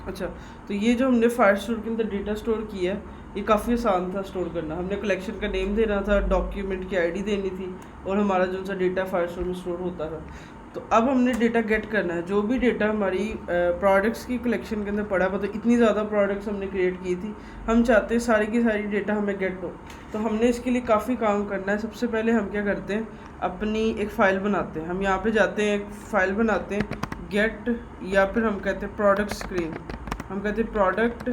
अच्छा, तो ये जो हमने फायर स्टोर के अंदर डेटा स्टोर किया है, ये काफ़ी आसान था स्टोर करना। हमने कलेक्शन का नेम देना था, डॉक्यूमेंट की आईडी देनी थी, और हमारा जो सा डेटा फायर स्टोर में स्टोर होता था। तो अब हमने डेटा गेट करना है। जो भी डेटा हमारी प्रोडक्ट्स की कलेक्शन के अंदर पड़ा है, मतलब इतनी ज़्यादा प्रोडक्ट्स हमने क्रिएट की थी, हम चाहते हैं सारी की सारी डेटा हमें गेट हो। तो हमने इसके लिए काफ़ी काम करना है। सबसे पहले हम क्या करते हैं, अपनी एक फ़ाइल बनाते हैं। हम यहाँ पे जाते हैं, एक फ़ाइल बनाते हैं गेट, या फिर हम कहते हैं प्रोडक्ट स्क्रीन, हम कहते हैं प्रोडक्ट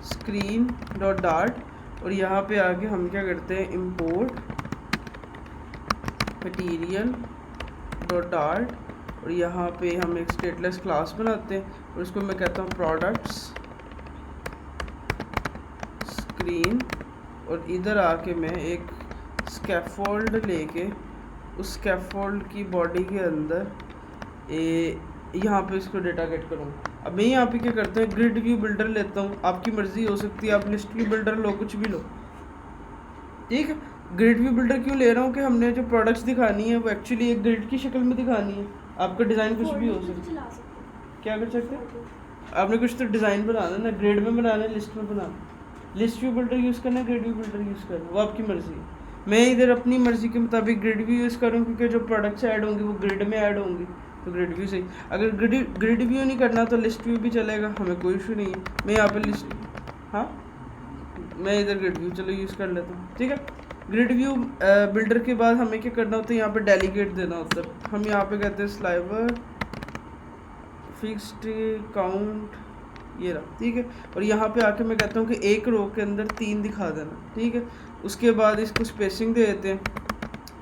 स्क्रीन डॉट डार्ट। और यहाँ पे आके हम क्या करते हैं, इम्पोर्ट मटीरियल डॉट डार्ट, और यहाँ पे हम एक स्टेटलेस क्लास बनाते हैं और इसको मैं कहता हूँ प्रोडक्ट्स स्क्रीन। और इधर आके मैं एक स्कैफोल्ड लेके उस स्कैफोल्ड की बॉडी के अंदर यहाँ पे इसको डेटा गेट करूँगा। अब मैं यहाँ पे क्या करता हूँ, ग्रिड व्यू बिल्डर लेता हूँ। आपकी मर्ज़ी हो सकती है, आप लिस्ट व्यू बिल्डर लो, कुछ भी लो, ठीक है। ग्रिड व्यू बिल्डर क्यों ले रहा हूँ कि हमने जो प्रोडक्ट्स दिखानी है वो एक्चुअली एक ग्रिड की शक्ल में दिखानी है। आपका डिज़ाइन कुछ भी हो सकता है, क्या कर सकते हैं, आपने कुछ तो डिज़ाइन बनाना है ना, ग्रिड में बनाना है, लिस्ट में बनाना, लिस्ट व्यू बिल्डर यूज़ करना है, ग्रिड व्यू बिल्डर यूज़ करना, वो आपकी मर्ज़ी है। मैं इधर अपनी मर्ज़ी के मुताबिक ग्रिड व्यू यूज़ करूँ, क्योंकि जो प्रोडक्ट्स ऐड होंगे वो ग्रिड में ऐड होंगी, तो ग्रिड व्यू सही। अगर ग्रिड व्यू नहीं करना तो लिस्ट व्यू भी चलेगा, हमें कोई इशू नहीं है। मैं यहाँ पर लिस्ट, हाँ मैं इधर ग्रिड व्यू चलो यूज़ कर लेता हूँ, ठीक है। ग्रिड व्यू बिल्डर के बाद हमें क्या करना होता है, यहाँ पे डेलीगेट देना होता है। हम यहाँ पे कहते हैं स्लाइवर फिक्स्ड काउंट, ये रहा, ठीक है। और यहाँ पे आके मैं कहता हूँ कि एक रो के अंदर 3 दिखा देना, ठीक है। उसके बाद इसको स्पेसिंग दे देते हैं।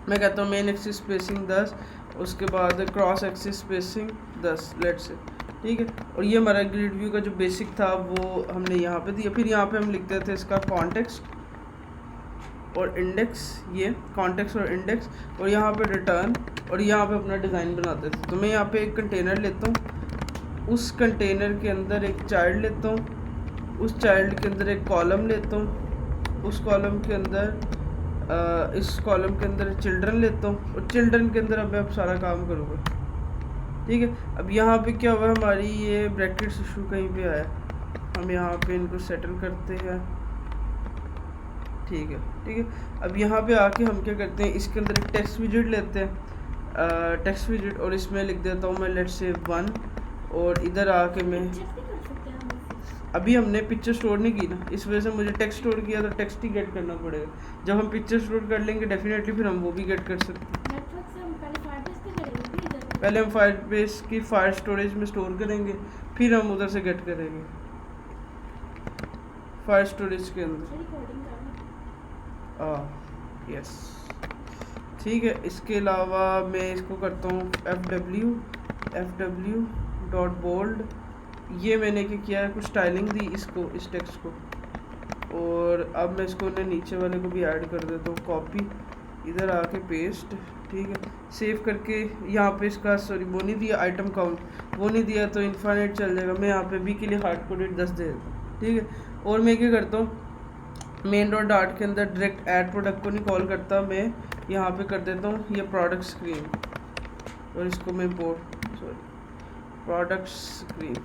मैं कहता हूँ मेन एक्सिस स्पेसिंग 10, उसके बाद क्रॉस एक्सिस स्पेसिंग 10 लेट से, ठीक है। और ये हमारा ग्रिड व्यू का जो बेसिक था वो हमने यहाँ पे दिया। फिर यहाँ पे हम लिखते थे इसका कॉन्टेक्स्ट और इंडेक्स, ये कॉन्टेक्स्ट और इंडेक्स, और यहाँ पे रिटर्न, और यहाँ पे अपना डिज़ाइन बनाते थे। तो मैं यहाँ पे एक कंटेनर लेता हूँ, उस कंटेनर के अंदर एक चाइल्ड लेता हूँ, उस चाइल्ड के अंदर एक कॉलम लेता हूँ, उस कॉलम के अंदर इस कॉलम के अंदर चिल्ड्रन लेता हूँ, और चिल्ड्रन के अंदर अब मैं सारा काम करूँगा, ठीक है। अब यहाँ पे क्या हुआ, हमारी ये ब्रैकेट्स इशू कहीं पे आया, हम यहाँ पे इनको सेटल करते हैं, ठीक है, ठीक है। अब यहाँ पे आके हम क्या करते हैं, इसके अंदर एक टेक्स्ट विजिट लेते हैं, टेक्स्ट विजिट, और इसमें लिख देता हूँ मैं लेट्स से 1। और इधर आके मैं, अभी हमने पिक्चर स्टोर नहीं की ना, इस वजह से मुझे टेक्स्ट स्टोर किया, तो टेक्स्ट ही गेट करना पड़ेगा। जब हम पिक्चर स्टोर कर लेंगे डेफिनेटली फिर हम वो भी गेट कर सकते हैं। पहले हम फायरबेस की फायर स्टोरेज में स्टोर करेंगे, फिर हम उधर से गेट करेंगे फायर स्टोरेज के अंदर। यस, ठीक है। इसके अलावा मैं इसको करता हूँ एफ डब्ल्यू डॉट बोल्ड। ये मैंने क्या किया है, कुछ स्टाइलिंग दी इसको, इस टेक्स्ट को, और अब मैं इसको ना नीचे वाले को भी ऐड कर देता हूँ, कॉपी, इधर आके पेस्ट, ठीक है। सेव करके यहाँ पे इसका सॉरी वो नहीं दिया, आइटम काउंट वो नहीं दिया, तो इन्फाइनाइट चल जाएगा। मैं यहाँ पे बी के लिए हार्ड कोडेड 10 दे देता हूँ, ठीक है। और मैं क्या करता हूँ, मेन डॉट डार्ट के अंदर डायरेक्ट ऐड प्रोडक्ट को नहीं कॉल करता, मैं यहाँ पे कर देता हूँ ये प्रोडक्ट स्क्रीन, और इसको मैं प्रोडक्ट स्क्रीन,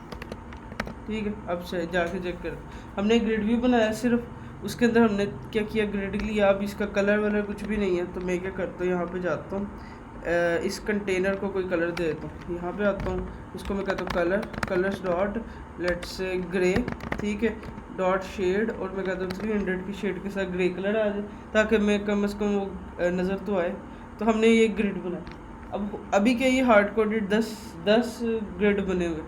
ठीक है। अब से जाके चेक कर, हमने ग्रिड व्यू बनाया सिर्फ, उसके अंदर हमने क्या किया, ग्रिड लिया। अब इसका कलर वलर कुछ भी नहीं है, तो मैं क्या करता हूँ, यहाँ पे जाता हूँ, इस कंटेनर को कोई कलर दे देता हूँ। यहाँ पे आता हूँ, इसको मैं कहता हूँ colours dot let's say grey, ठीक है, डॉट शेड, और मैं कहता हूँ 300 की शेड के साथ ग्रे कलर आ जाए, ताकि मैं कम से कम वो नज़र तो आए। तो हमने ये ग्रिड बनाया। अब अभी क्या, ये हार्ड कोडेड 10 ग्रिड बने हुए,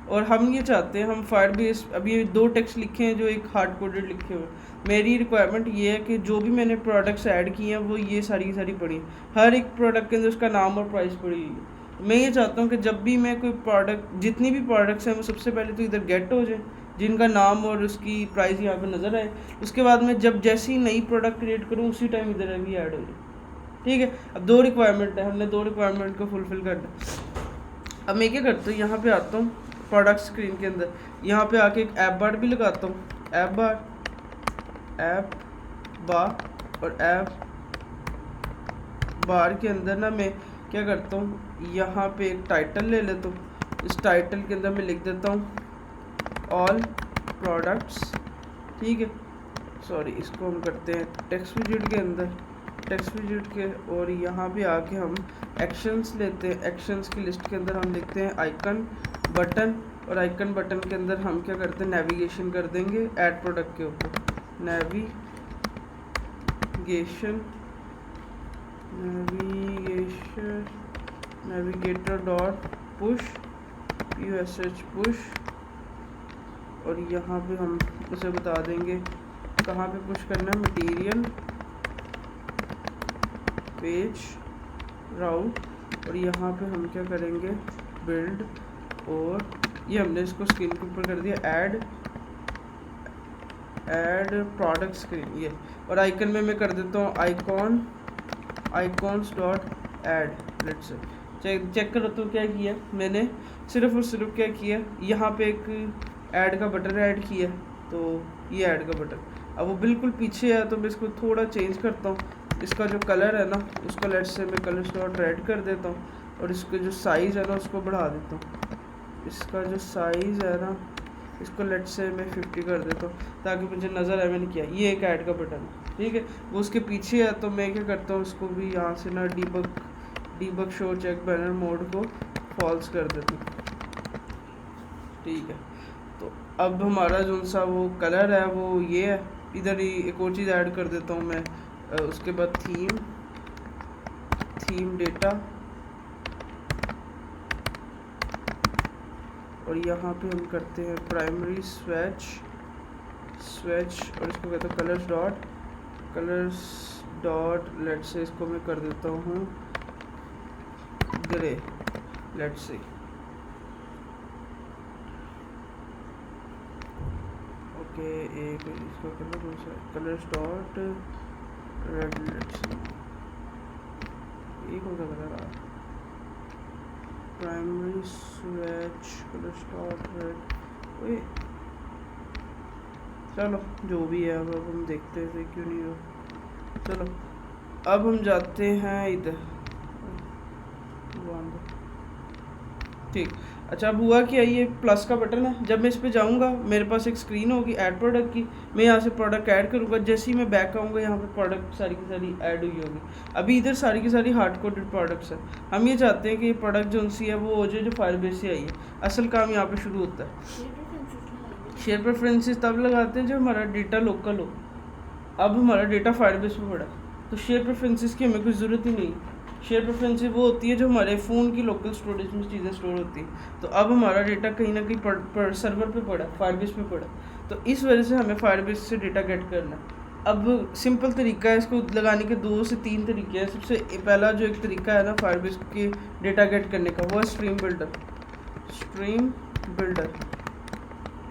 और हम ये चाहते हैं, हम फायरबेस अभी ये 2 टेक्स्ट लिखे हैं जो एक हार्ड कोडेड लिखे हुए। मेरी रिक्वायरमेंट ये है कि जो भी मैंने प्रोडक्ट्स ऐड किए हैं वो ये सारी की सारी पड़ी, हर एक प्रोडक्ट के अंदर उसका नाम और प्राइस पड़ी हुई है। मैं ये चाहता हूँ कि जब भी मैं कोई प्रोडक्ट, जितनी भी प्रोडक्ट्स हैं वो सबसे पहले तो इधर गेट हो जाए, जिनका नाम और उसकी प्राइस यहाँ पे नज़र आए। उसके बाद में जब जैसी नई प्रोडक्ट क्रिएट करूँ उसी टाइम इधर भी ऐड हो जाए, ठीक है। अब 2 रिक्वायरमेंट है, हमने 2 रिक्वायरमेंट को फुलफ़िल करना। अब मैं क्या करता हूँ, यहाँ पे आता हूँ प्रोडक्ट स्क्रीन के अंदर, यहाँ पे आके एक ऐप बार भी लगाता हूँ, ऐप बार और ऐप बार के अंदर ना मैं क्या करता हूँ, यहाँ पे एक टाइटल ले लेता हूँ। इस टाइटल के अंदर मैं लिख देता हूँ ऑल प्रोडक्ट्स, ठीक है। सॉरी, इसको हम करते हैं टेक्स्ट विजेट के अंदर, टेक्स्ट विजेट के, और यहाँ पे आके हम एक्शंस लेते हैं। एक्शंस की लिस्ट के अंदर हम लिखते हैं आइकन बटन, और आइकन बटन के अंदर हम क्या करते हैं, नेविगेशन कर देंगे ऐड प्रोडक्ट के ऊपर, नेविगेटर डॉट पुश पुश, और यहाँ पे हम उसे बता देंगे कहाँ पे पुश करना है, मटेरियल पेज राउट, और यहाँ पे हम क्या करेंगे, बिल्ड, और ये हमने इसको स्क्रीन के ऊपर कर दिया ऐड प्रोडक्ट स्क्रीन, ये। और आइकन में मैं कर देता हूँ icons dot add, let's say check करो तो क्या किया मैंने, सिर्फ और सिर्फ क्या किया, यहाँ पे एक ऐड का बटन ऐड किया, तो ये ऐड का बटन अब वो बिल्कुल पीछे है, तो मैं इसको थोड़ा चेंज करता हूँ। इसका जो कलर है ना, उसको लेट्स से मैं कलर डॉट रेड कर देता हूँ, और इसका जो साइज़ है ना उसको बढ़ा देता हूँ। इसका जो साइज़ है ना, इसको लेट्स से मैं 50 कर देता हूँ, ताकि मुझे नज़र आए मैंने किया। ये एक ऐड का बटन है, ठीक है, वो उसके पीछे है, तो मैं क्या करता हूँ, उसको भी यहाँ से ना debug show check banner mode को फॉल्स कर देता हूँ, ठीक है। तो अब हमारा जो सा वो कलर है वो ये है। इधर ही एक और चीज़ ऐड कर देता हूँ मैं, उसके बाद थीम डेटा, और यहाँ पे हम करते हैं प्राइमरी स्वेच, और इसको कहते हैं कलर्स डॉट लेट्स से इसको मैं कर देता हूँ ग्रे, लेट्स से, ओके। एक इसका कलर दूसरा colours dot red, let's say, एक होगा कलर आ प्राइमरी स्वेच कलर्स डॉट रेड, ओए चलो जो भी है, अब हम देखते हैं क्यों नहीं हो। चलो अब हम जाते हैं इधर, ठीक। अच्छा, अब हुआ क्या, ये प्लस का बटन है, जब मैं इस पे जाऊंगा मेरे पास एक स्क्रीन होगी ऐड प्रोडक्ट की, मैं यहाँ से प्रोडक्ट ऐड करूँगा, जैसे ही मैं बैक आऊँगा यहाँ पे प्रोडक्ट सारी की सारी ऐड हुई होगी। अभी इधर सारी की सारी हार्ड कोडेड प्रोडक्ट्स है। हम ये चाहते हैं कि ये प्रोडक्ट जो सी है वो हो जाए जो फायरबेस से आई है। असल काम यहाँ पे शुरू होता है। शेयर प्रेफरेंसेस तब लगाते हैं जब हमारा डेटा लोकल हो। अब हमारा डेटा फायरबेस में पड़ा, तो शेयर प्रेफरेंसेस की हमें कोई ज़रूरत ही नहीं। शेयर प्रेफरेंसेस वो होती है जो हमारे फ़ोन की लोकल स्टोरेज में चीज़ें स्टोर होती हैं। तो अब हमारा डेटा कहीं ना कहीं सर्वर पे पड़ा, फायरबेस पे पड़ा, तो इस वजह से हमें फायरबेस से डेटा गेट करना है। अब सिंपल तरीका है, इसको लगाने के 2 से 3 तरीके हैं। सबसे पहला जो एक तरीका है ना फायरबेस के डेटा गेट करने का, वो है स्ट्रीम बिल्डर,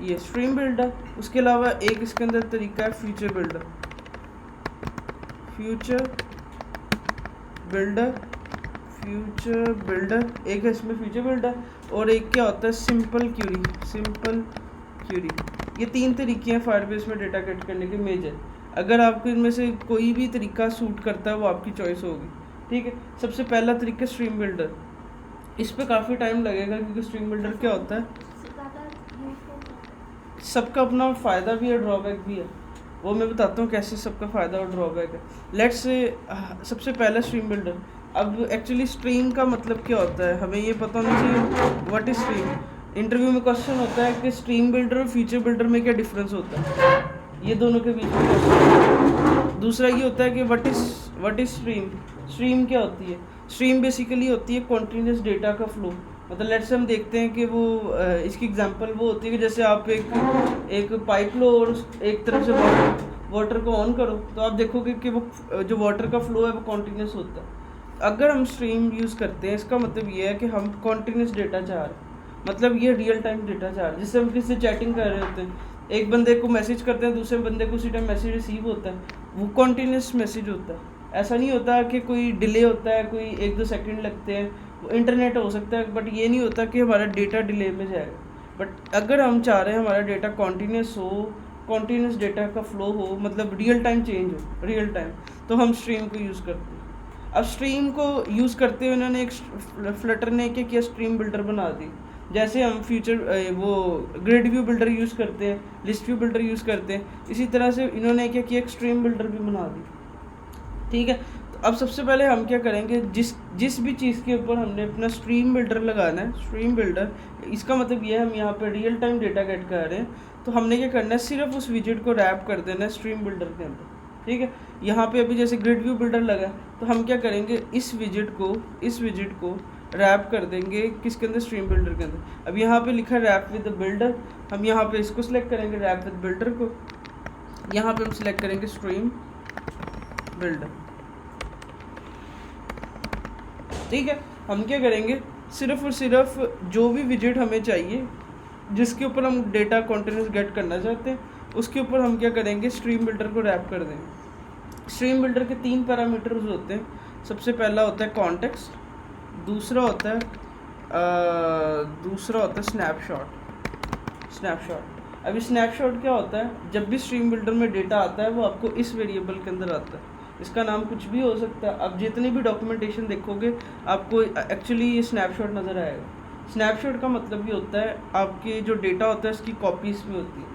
ये स्ट्रीम बिल्डर। उसके अलावा एक इसके अंदर तरीका है फ्यूचर बिल्डर, एक है इसमें फ्यूचर बिल्डर, और एक क्या होता है सिंपल क्यूरी। ये 3 तरीके हैं फायरबेस में डेटा गेट करने के मेजर। अगर आपको इनमें से कोई भी तरीका सूट करता है वो आपकी चॉइस होगी, ठीक है। सबसे पहला तरीका स्ट्रीम बिल्डर, इस पे काफ़ी टाइम लगेगा क्योंकि स्ट्रीम बिल्डर क्या होता है, सबका अपना फ़ायदा भी है ड्रॉबैक भी है। वो मैं बताता हूँ कैसे सबका फ़ायदा और ड्रॉबैक है। लेट्स से सबसे पहला स्ट्रीम बिल्डर। अब एक्चुअली स्ट्रीम का मतलब क्या होता है हमें ये पता होना चाहिए, व्हाट इज स्ट्रीम। इंटरव्यू में क्वेश्चन होता है कि स्ट्रीम बिल्डर और फीचर बिल्डर में क्या डिफरेंस होता है, ये दोनों के बीच में क्वेश्चन। दूसरा ये होता है कि व्हाट इज स्ट्रीम क्या होती है। स्ट्रीम बेसिकली होती है कॉन्टीन्यूस डेटा का फ्लो। मतलब लेट्स से हम देखते हैं कि वो इसकी एग्जांपल वो होती है कि जैसे आप एक पाइप लो और एक तरफ से वाटर को ऑन करो, तो आप देखोगे कि वो जो वाटर का फ्लो है वो कॉन्टीन्यूस होता है। अगर हम स्ट्रीम यूज़ करते हैं इसका मतलब ये है कि हम कॉन्टीन्यूस डेटा चाह रहे हैं, मतलब ये रियल टाइम डेटा चाह रहे हैं। जिससे हम किसी से चैटिंग कर रहे होते हैं, एक बंदे को मैसेज करते हैं, दूसरे बंदे को उसी टाइम मैसेज रिसीव होता है, वो कॉन्टीन्यूस मैसेज होता है। ऐसा नहीं होता कि कोई डिले होता है, कोई 1-2 सेकंड लगते हैं, वो इंटरनेट हो सकता है, बट ये नहीं होता कि हमारा डेटा डिले में जाएगा। बट अगर हम चाह रहे हैं हमारा डेटा कॉन्टीन्यूस हो, कॉन्टीन्यूस डेटा का फ्लो हो, मतलब रियल टाइम चेंज हो, रियल टाइम, तो हम स्ट्रीम को यूज़ करते हैं। अब स्ट्रीम को यूज़ करते हुए उन्होंने एक फ्लटर ने क्या किया, स्ट्रीम बिल्डर बना दी। जैसे हम फ्यूचर वो ग्रिड व्यू बिल्डर यूज़ करते हैं, लिस्ट व्यू बिल्डर यूज़ करते हैं, इसी तरह से इन्होंने क्या किया, एक स्ट्रीम बिल्डर भी बना दी। ठीक है, तो अब सबसे पहले हम क्या करेंगे, जिस भी चीज़ के ऊपर हमने अपना स्ट्रीम बिल्डर लगाना है, स्ट्रीम बिल्डर, इसका मतलब ये है हम यहाँ पर रियल टाइम डेटा गेट कर रहे हैं, तो हमने क्या करना है, सिर्फ उस विजिट को रैप कर देना है स्ट्रीम बिल्डर के अंदर। ठीक है, यहाँ पे अभी जैसे ग्रिड व्यू बिल्डर लगा है, तो हम क्या करेंगे, इस विजिट को रैप कर देंगे किसके अंदर, स्ट्रीम बिल्डर के अंदर। अब यहाँ पे लिखा है रैप विद द बिल्डर, हम यहाँ पे इसको सिलेक्ट करेंगे, रैप विद बिल्डर को, यहाँ पे हम सिलेक्ट करेंगे स्ट्रीम बिल्डर। ठीक है, हम क्या करेंगे, सिर्फ और सिर्फ जो भी विजिट हमें चाहिए, जिसके ऊपर हम डेटा कॉन्टिन्यूस गेट करना चाहते हैं, उसके ऊपर हम क्या करेंगे, स्ट्रीम बिल्डर को रैप कर देंगे। स्ट्रीम बिल्डर के 3 पैरामीटर्स होते हैं। सबसे पहला होता है कॉन्टेक्स्ट, दूसरा होता है स्नैपशॉट। अभी स्नैपशॉट क्या होता है, जब भी स्ट्रीम बिल्डर में डेटा आता है वो आपको इस वेरिएबल के अंदर आता है, इसका नाम कुछ भी हो सकता है। आप जितनी भी डॉक्यूमेंटेशन देखोगे आपको एक्चुअली ये स्नैपशॉट नज़र आएगा। स्नैपशॉट का मतलब ये होता है आपके जो डेटा होता है उसकी कॉपीज़ भी होती है।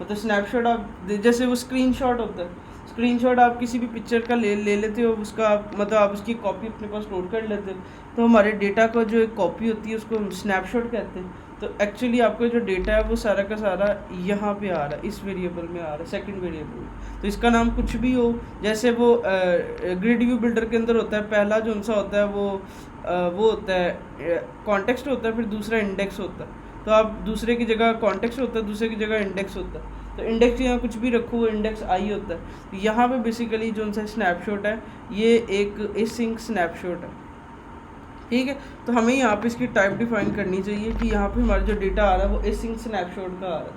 मतलब स्नैपशॉट आप जैसे वो स्क्रीनशॉट होता है, स्क्रीनशॉट आप किसी भी पिक्चर का ले लेते हो, उसका मतलब आप उसकी कॉपी अपने पास स्टोर कर लेते हो, तो हमारे डेटा का जो एक कॉपी होती है उसको हम स्नैपशॉट कहते हैं। तो एक्चुअली आपका जो डेटा है वो सारा का सारा यहाँ पे आ रहा है, इस वेरिएबल में आ रहा है, सेकंड वेरिएबल में। तो इसका नाम कुछ भी हो, जैसे वो ग्रिड व्यू बिल्डर के अंदर होता है, पहला जो सा होता है वो होता है कॉन्टेक्स्ट होता है, फिर दूसरा इंडेक्स होता है। तो आप दूसरे की जगह कॉन्टेक्स्ट होता है, दूसरे की जगह इंडेक्स होता है। तो इंडेक्स यहाँ कुछ भी रखो, वो इंडेक्स आई होता है। तो यहाँ पे बेसिकली जो सा स्नैपशॉट है ये एक एसिंक स्नैपशॉट है। ठीक है, तो हमें यहाँ पे इसकी टाइप डिफाइन करनी चाहिए कि यहाँ पे हमारा जो डेटा आ रहा है वो एसिंक स्नैपशॉट का आ रहा है।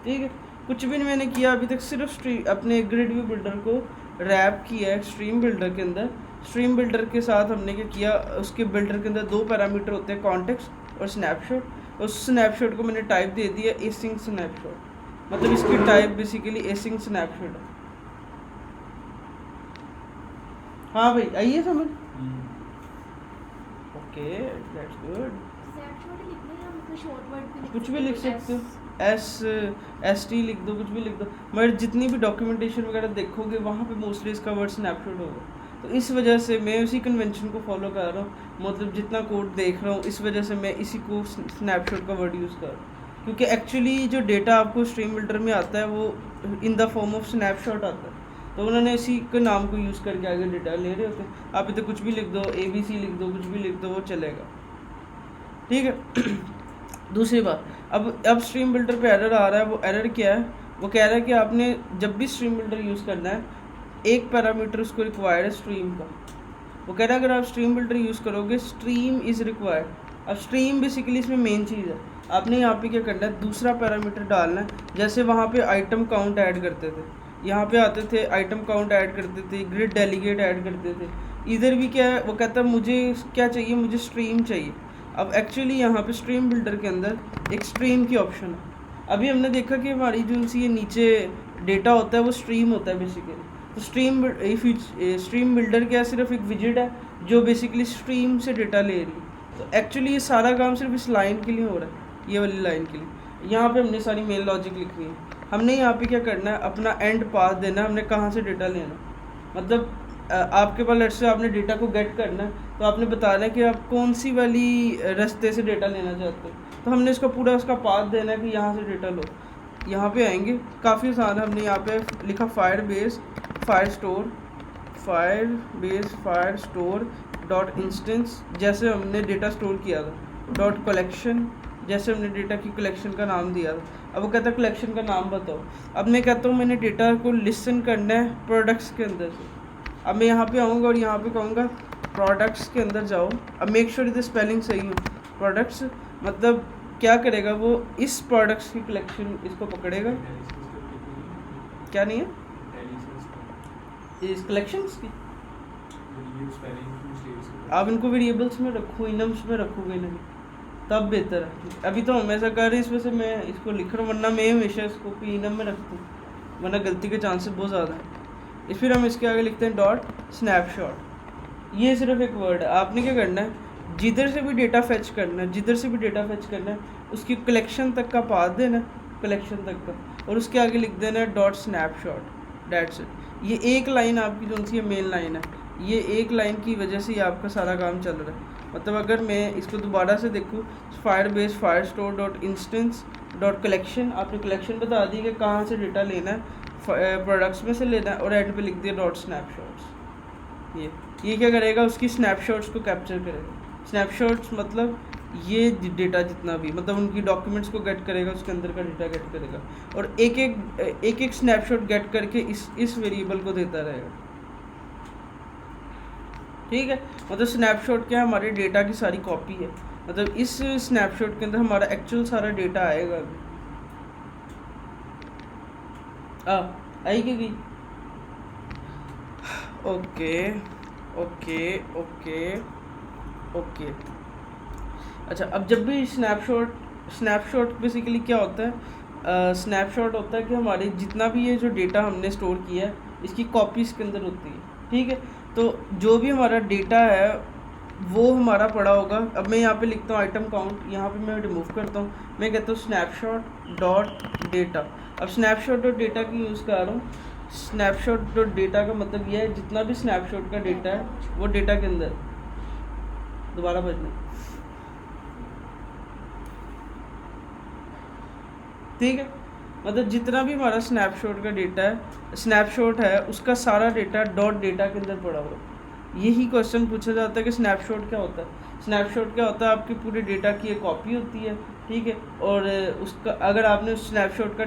ठीक है, कुछ भी नहीं मैंने किया अभी तक, सिर्फ अपने ग्रिड व्यू बिल्डर को रैप किया है स्ट्रीम बिल्डर के अंदर। स्ट्रीम बिल्डर के साथ हमने क्या किया, उसके बिल्डर के अंदर 2 पैरामीटर होते हैं, कॉन्टेक्स्ट और स्नैपशॉट। उस स्नैपशॉट को मैंने टाइप दे दिया एसिंक स्नैपशॉट, मतलब इसकी टाइप बेसिकली एसिंक स्नैपशॉट है। हाँ भाई, आइए समझ। Okay, that's good. कुछ भी लिख सकते हो, एस टी लिख दो, कुछ भी लिख दो, मगर जितनी भी डॉक्यूमेंटेशन वगैरह देखोगे वहाँ पे मोस्टली इसका वर्ड स्नैपशॉट होगा। तो इस वजह से मैं उसी कन्वेंशन को फॉलो कर रहा हूँ, मतलब जितना कोड देख रहा हूँ इस वजह से मैं इसी को स्नैपशॉट का वर्ड यूज़ कर रहा हूँ, क्योंकि एक्चुअली जो डेटा आपको स्ट्रीम बिल्डर में आता है वो इन द फॉर्म ऑफ स्नैपशॉट आता है। तो उन्होंने इसी के नाम को यूज़ करके आगे डेटा ले रहे होते हैं। आप इधर कुछ भी लिख दो, ABC लिख दो, कुछ भी लिख दो, वो चलेगा। ठीक है। दूसरी बात, अब स्ट्रीम बिल्डर पे एरर आ रहा है। वो एरर क्या है, वो कह रहा है कि आपने जब भी स्ट्रीम बिल्डर यूज़ करना है, एक पैरामीटर उसको रिक्वायर्ड है स्ट्रीम का। वो कह रहा है अगर आप स्ट्रीम बिल्डर यूज़ करोगे, स्ट्रीम इज़ रिक्वायर्ड। अब स्ट्रीम बेसिकली इसमें मेन चीज़ है। आपने यहाँ पे क्या करना है, दूसरा पैरामीटर डालना है। जैसे वहाँ पे आइटम काउंट ऐड करते थे, यहाँ पे आते थे आइटम काउंट ऐड करते थे, ग्रिड डेलीगेट ऐड करते थे। इधर भी क्या है, वो कहता है मुझे क्या चाहिए, मुझे स्ट्रीम चाहिए। अब एक्चुअली यहाँ पे स्ट्रीम बिल्डर के अंदर एक स्ट्रीम की ऑप्शन है। अभी हमने देखा कि हमारी जो सी ये नीचे डेटा होता है वो स्ट्रीम होता है बेसिकली। तो स्ट्रीम बिल्डर क्या है, सिर्फ एक विजिट है जो बेसिकली स्ट्रीम से डेटा ले रही है। तो एक्चुअली ये सारा काम सिर्फ इस लाइन के लिए हो रहा है, ये वाली लाइन के लिए। यहाँ पे हमने सारी मेन लॉजिक लिखनी है। हमने यहाँ पे क्या करना है, अपना एंड पाथ देना है, हमने कहाँ से डेटा लेना। मतलब आपके पास लेट्स से आपने डेटा को गेट करना है, तो आपने बताना है कि आप कौन सी वाली रास्ते से डेटा लेना चाहते हो। तो हमने इसका पूरा उसका पाथ देना है कि यहाँ से डेटा लो। यहाँ पे आएंगे, काफ़ी आसान है। हमने यहाँ पे लिखा फायर स्टोर डॉट इंस्टेंस, जैसे हमने डेटा स्टोर किया था, डॉट कलेक्शन, जैसे हमने डेटा की कलेक्शन का नाम दिया था। अब वो कहता है कलेक्शन का नाम बताओ। अब मैं कहता हूँ मैंने डेटा को लिसन करना है प्रोडक्ट्स के अंदर से। अब मैं यहाँ पे आऊँगा और यहाँ पे कहूँगा प्रोडक्ट्स के अंदर जाओ। अब मेक श्योर इधर स्पेलिंग सही हो। प्रोडक्ट्स मतलब क्या करेगा, वो इस प्रोडक्ट्स की कलेक्शन इसको पकड़ेगा। क्या नहीं है इस कलेक्शंस की, आप इनको वेरिएबल्स में रखो, इनम्स में रखोगे नहीं तब बेहतर है। अभी तो हम ऐसा कर रहे हैं, इस वजह से मैं इसको लिख रहा हूँ, वरना मैं हमेशा इसको इनम में रखता हूँ, वरना गलती के चांसेस बहुत ज़्यादा है। फिर हम इसके आगे लिखते हैं डॉट स्नैपशॉट। ये सिर्फ एक वर्ड है। आपने क्या करना है, जिधर से भी डेटा फेच करना है, जिधर से भी डेटा फेच करना है उसकी कलेक्शन तक का पाथ देना, कलेक्शन तक का, और उसके आगे लिख देना है डॉट स्नैपशॉट, डेट्स इट। ये एक लाइन आपकी जो सी मेन लाइन है, ये एक लाइन की वजह से ही आपका सारा काम चल रहा है। मतलब अगर मैं इसको दोबारा से देखूँ, Firebase Firestore dot instance dot collection, आपने कलेक्शन बता दी कि कहाँ से डेटा लेना है, प्रोडक्ट्स में से लेना है, और एंड पे लिख दिया डॉट स्नैपशॉट्स। ये क्या करेगा, उसकी स्नैपशॉट्स को कैप्चर करेगा। स्नैपशॉट्स मतलब ये डेटा जितना भी, मतलब उनकी डॉक्यूमेंट्स को गेट करेगा, उसके अंदर का डेटा गेट करेगा, और एक एक स्नैपशॉट गेट करके इस वेरिएबल को देता रहेगा। ठीक है, मतलब स्नैपशॉट क्या है, हमारे डेटा की सारी कॉपी है। मतलब इस स्नैपशॉट के अंदर हमारा एक्चुअल सारा डेटा आएगा अभी। आई कि गई? Okay okay okay okay. अच्छा, अब जब भी स्नैपशॉट बेसिकली क्या होता है, स्नैपशॉट होता है कि हमारे जितना भी ये जो डेटा हमने स्टोर किया है इसकी कॉपी इसके अंदर होती है। ठीक है, तो जो भी हमारा डेटा है वो हमारा पड़ा होगा। अब मैं यहाँ पे लिखता हूँ आइटम काउंट, यहाँ पे मैं रिमूव करता हूँ, मैं कहता हूँ स्नैपशॉट डॉट डेटा। अब स्नैपशॉट डॉट डेटा की यूज़ कर रहा हूँ। स्नैपशॉट डॉट डेटा का मतलब ये है जितना भी स्नैपशॉट का डेटा है वो डेटा के अंदर दोबारा बजना। ठीक है, मतलब जितना भी हमारा स्नैपशॉट का डेटा है, स्नैपशॉट है उसका सारा डेटा डॉट डेटा के अंदर पड़ा हुआ। यही क्वेश्चन पूछा जाता है कि स्नैपशॉट क्या होता है। स्नैपशॉट क्या होता है, आपके पूरे डेटा की एक कॉपी होती है। ठीक है, और उसका अगर आपने स्नैपशॉट का,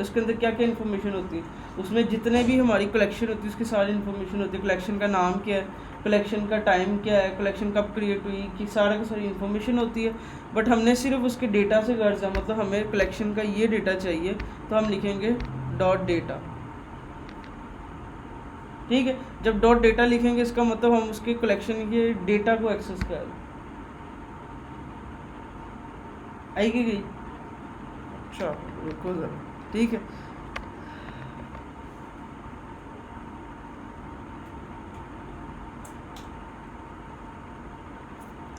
उसके अंदर क्या क्या इन्फॉर्मेशन होती है, उसमें जितने भी हमारी कलेक्शन होती है उसकी सारी इन्फॉर्मेशन होती है। कलेक्शन का नाम क्या है, कलेक्शन का टाइम क्या है, कलेक्शन कब क्रिएट हुई, कि सारा का सारी इन्फॉर्मेशन होती है। बट हमने सिर्फ उसके डेटा से गर्ज है, मतलब हमें कलेक्शन का ये डेटा चाहिए तो हम लिखेंगे डॉट डेटा। ठीक है, जब डॉट डेटा लिखेंगे इसका मतलब हम उसके कलेक्शन के डेटा को एक्सेस कर रहे हैं। आई कि गई? अच्छा रुको जरा। ठीक है,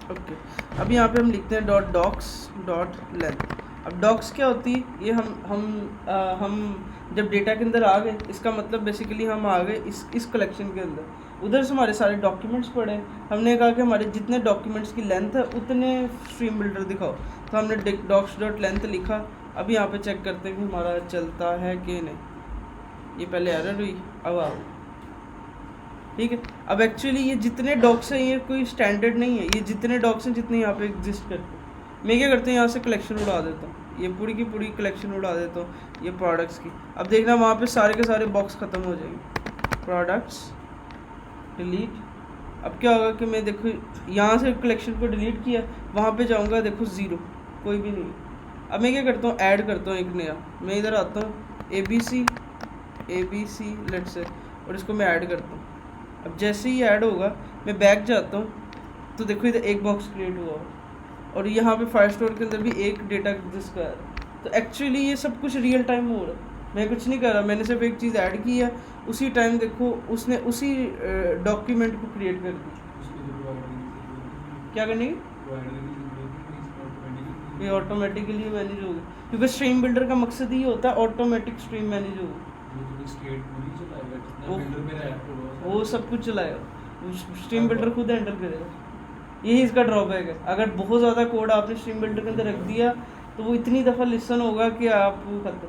ओके। अब यहाँ पे हम लिखते हैं डॉट डॉक्स डॉट लेंथ। अब डॉक्स क्या होती है, ये हम जब डेटा के अंदर आ गए, इसका मतलब बेसिकली हम आ गए इस कलेक्शन के अंदर। उधर से हमारे सारे डॉक्यूमेंट्स पड़े, हमने कहा कि हमारे जितने डॉक्यूमेंट्स की लेंथ है उतने स्ट्रीम बिल्डर दिखाओ, तो हमने डॉक्स डॉट लेंथ लिखा। अब यहाँ पे चेक करते हैं कि हमारा चलता है कि नहीं। ये पहले एरर हुई, अब आओ। ठीक है, अब एक्चुअली ये जितने डॉक्स हैं ये कोई स्टैंडर्ड नहीं है, ये जितने डॉक्स हैं जितने यहाँ पे एग्जिस्ट करते हैं। मैं क्या करता हूँ, यहाँ से कलेक्शन उड़ा देता हूँ, ये पूरी की पूरी कलेक्शन उड़ा देता हूँ ये प्रोडक्ट्स की। अब देखना वहाँ पे सारे के सारे बॉक्स ख़त्म हो जाएंगे। Products delete. अब क्या होगा कि मैं देखो यहाँ से कलेक्शन को डिलीट किया, वहाँ पे जाऊँगा, देखो ज़ीरो, कोई भी नहीं। अब मैं क्या करता हूँ, ऐड करता हूँ एक नया। मैं इधर आता हूँ A B see let's say, और इसको मैं ऐड करता हूँ। अब जैसे ही ऐड होगा मैं बैक जाता हूँ तो देखो इधर एक बॉक्स क्रिएट हुआ, और यहाँ पे फायरस्टोर के अंदर भी एक डेटा एग्जिस्ट कर रहा है। तो एक्चुअली ये सब कुछ रियल टाइम हो रहा है, मैं कुछ नहीं कर रहा, मैंने सिर्फ एक चीज़ ऐड की है, उसी टाइम देखो उसने उसी डॉक्यूमेंट को क्रिएट कर दी। क्या करने की? ये ऑटोमेटिकली मैनेज होगी, क्योंकि स्ट्रीम बिल्डर का मकसद ही होता है ऑटोमेटिक स्ट्रीम मैनेज होगी। वो सब कुछ चलाएगा, स्ट्रीम बिल्डर खुद हैंडल करेगा। यही इसका ड्रॉबैक है। अगर बहुत ज़्यादा कोड आपने स्ट्रीम बिल्डर के अंदर रख दिया तो वो इतनी दफ़ा लिसन होगा कि आप खत्म।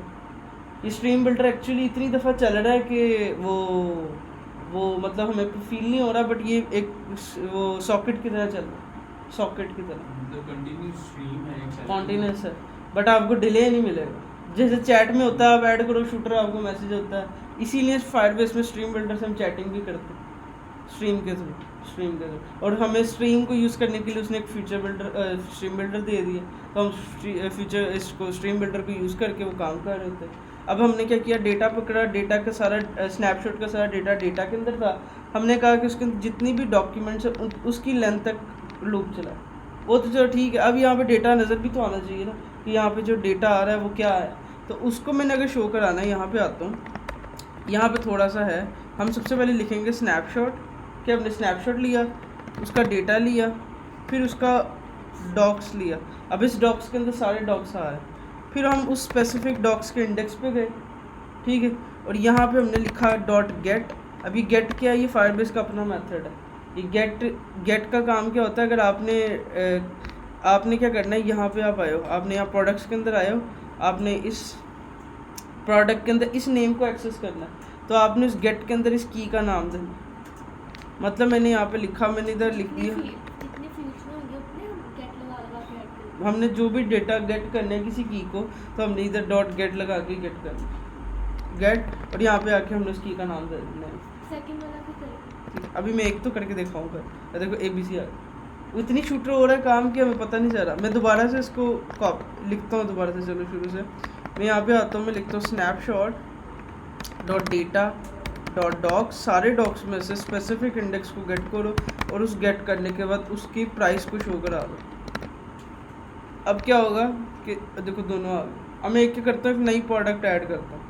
ये स्ट्रीम बिल्डर एक्चुअली इतनी दफ़ा चल रहा है कि वो मतलब हमें फील नहीं हो रहा, बट ये एक वो सॉकेट की तरह चल रहा है, सॉकेट की तरह कॉन्टीन्यूस है, बट आपको डिले नहीं मिलेगा। जैसे चैट में होता है, आप ऐड करो शूटर, आपको मैसेज होता है। इसीलिए फायरबेस में स्ट्रीम बिल्डर से हम चैटिंग भी करते हैं स्ट्रीम के थ्रू। और हमें स्ट्रीम को यूज़ करने के लिए उसने एक फीचर बिल्डर स्ट्रीम बिल्डर दे दिया, तो हम फीचर इसको स्ट्रीम बिल्डर को यूज़ करके वो काम कर रहे होते हैं। अब हमने क्या किया, डेटा पकड़ा, डेटा का सारा स्नैपशॉट का सारा डेटा के अंदर था। हमने कहा कि उसके जितनी भी डॉक्यूमेंट्स है उसकी लेंथ तक लूप चला। वो तो चलो ठीक है, अब यहाँ पे डेटा नज़र भी तो आना चाहिए ना कि यहाँ पे जो डेटा आ रहा है वो क्या है। तो उसको मैंने अगर शो कराना है, यहाँ पे आता हूँ, यहाँ पे थोड़ा सा है, हम सबसे पहले लिखेंगे स्नैपशॉट कि हमने स्नैपशॉट लिया, उसका डेटा लिया, फिर उसका डॉक्स लिया। अब इस डॉक्स के अंदर सारे डॉक्स आ रहे हैं, फिर हम उस स्पेसिफिक डॉक्स के इंडेक्स पे गए, ठीक है, और यहाँ पे हमने लिखा डॉट गेट। अभी गेट क्या है, ये फायरबेस का अपना मेथड है। ये गेट का काम क्या होता है, अगर आपने क्या करना है, यहाँ पे आप आए हो, आपने यहाँ प्रोडक्ट्स के अंदर आए हो, आपने इस प्रोडक्ट के अंदर इस नेम को एक्सेस करना है, तो आपने उस गेट के अंदर इस की का नाम देना। मतलब मैंने यहाँ पे लिखा, मैंने इधर लिख दिया, हमने जो भी डेटा गेट करना है किसी की को, तो हमने इधर डॉट गेट लगा के गेट करना, गेट, और यहाँ पे आके हमने उस की का नाम दे देना है। सेकंड वाला भी करेंगे, अभी मैं एक तो करके दिखाऊंगा। देखो ABC आ गया, इतनी शूटर हो रहा है काम कि हमें पता नहीं चल रहा। मैं दोबारा से इसको लिखता हूँ दोबारा से, चलो शुरू से मैं यहाँ पे आता हूँ, मैं लिखता हूँ snapshot dot data dot docs, सारे डॉक्स में से स्पेसिफिक इंडेक्स को गेट करो, और उस गेट करने के बाद उसकी प्राइस को शो करा दो। अब क्या होगा कि देखो दोनों आ गए। अब मैं एक क्या करता हूँ, एक नई प्रोडक्ट ऐड करता हूँ,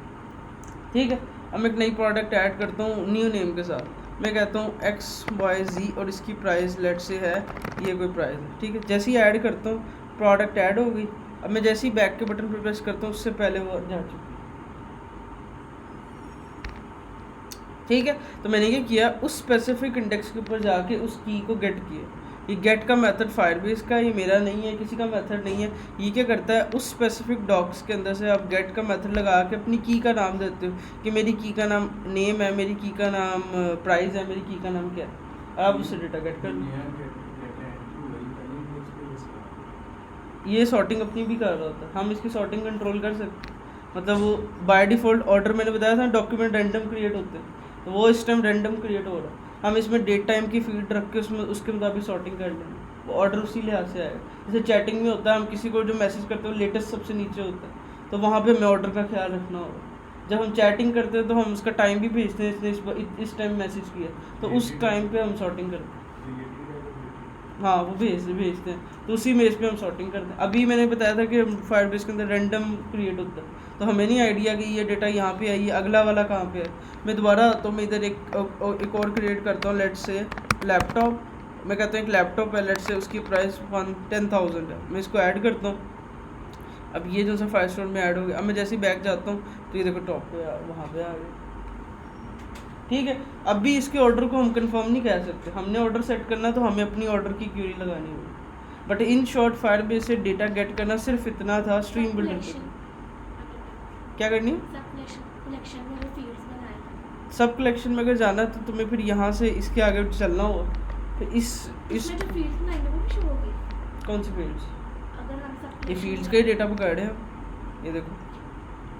ठीक है। अब मैं एक नई प्रोडक्ट ऐड करता हूँ न्यू नेम के साथ, मैं कहता हूँ XYZ और इसकी प्राइस लेट से है, ये कोई प्राइस है, ठीक है। जैसे ही ऐड करता हूँ प्रोडक्ट ऐड हो गई। अब मैं जैसे ही बैक के बटन पर प्रेस करता हूँ, उससे पहले वो जा चुकी, ठीक है। तो मैंने क्या किया, उस स्पेसिफिक इंडेक्स के ऊपर जाके उस की को गेट किया। ये गेट का मेथड फायरबेस का, ये मेरा नहीं है, किसी का मेथड नहीं है। ये क्या करता है, उस स्पेसिफिक डॉक्स के अंदर से आप गेट का मेथड लगा के अपनी की का नाम देते हो कि मेरी की का नाम नेम है, मेरी की का नाम प्राइस है, मेरी की का नाम क्या है, आप उससे डेटा गेट कर लो। ये सॉर्टिंग अपनी भी कर रहा होता है, हम इसकी सॉर्टिंग कंट्रोल कर सकते हैं। मतलब वो बाय डिफ़ॉल्ट ऑर्डर, मैंने बताया था डॉक्यूमेंट रैंडम क्रिएट होते हैं, तो वो इस टाइम रैंडम क्रिएट हो रहा है। हम इसमें डेट टाइम की फीड रख के उसमें उसके मुताबिक सॉर्टिंग कर लेंगे, वो ऑर्डर उसी लिहाज से आएगा। जैसे चैटिंग में होता है, हम किसी को जो मैसेज करते हैं लेटेस्ट सबसे नीचे होता है, तो वहाँ पे हमें ऑर्डर का ख्याल रखना होगा। जब हम चैटिंग करते हैं तो हम उसका टाइम भी भेजते हैं, इसने इस टाइम मैसेज किया, तो उस टाइम पे हम सॉर्टिंग करते हैं। हाँ, वो भेजते हैं, तो उसी मेज पे हम सॉर्टिंग करते हैं। अभी मैंने बताया था कि फायरबेस के अंदर रैंडम क्रिएट होता है, तो हमें नहीं आइडिया कि ये डेटा यहाँ पे आई है, अगला वाला कहाँ पे है। मैं दोबारा तो मैं इधर एक और क्रिएट करता हूँ, लेट से लैपटॉप, मैं कहता हूँ एक लैपटॉप है, लेट से उसकी प्राइस 10,000 है, मैं इसको ऐड करता हूँ। अब ये जो सा फायर स्टोर में ऐड हो गया। अब मैं जैसे ही बैक जाता हूँ तो ये देखो टॉप पे वहाँ पे आ गया, ठीक है। अब भी इसके ऑर्डर को हम कंफर्म नहीं कह सकते, हमने ऑर्डर सेट करना तो हमें अपनी ऑर्डर की क्यूरी लगानी होगी। बट इन शॉर्ट फायरबेस से डेटा गेट करना सिर्फ इतना था। स्ट्रीम बिल्डर के क्या करनी है, सब कलेक्शन में अगर जाना है तो तुम्हें फिर यहाँ से इसके आगे चलना होगा, फिर इस कौन सी फील्ड्स, ये फील्ड्स का ही डेटा पकड़े हम, ये देखो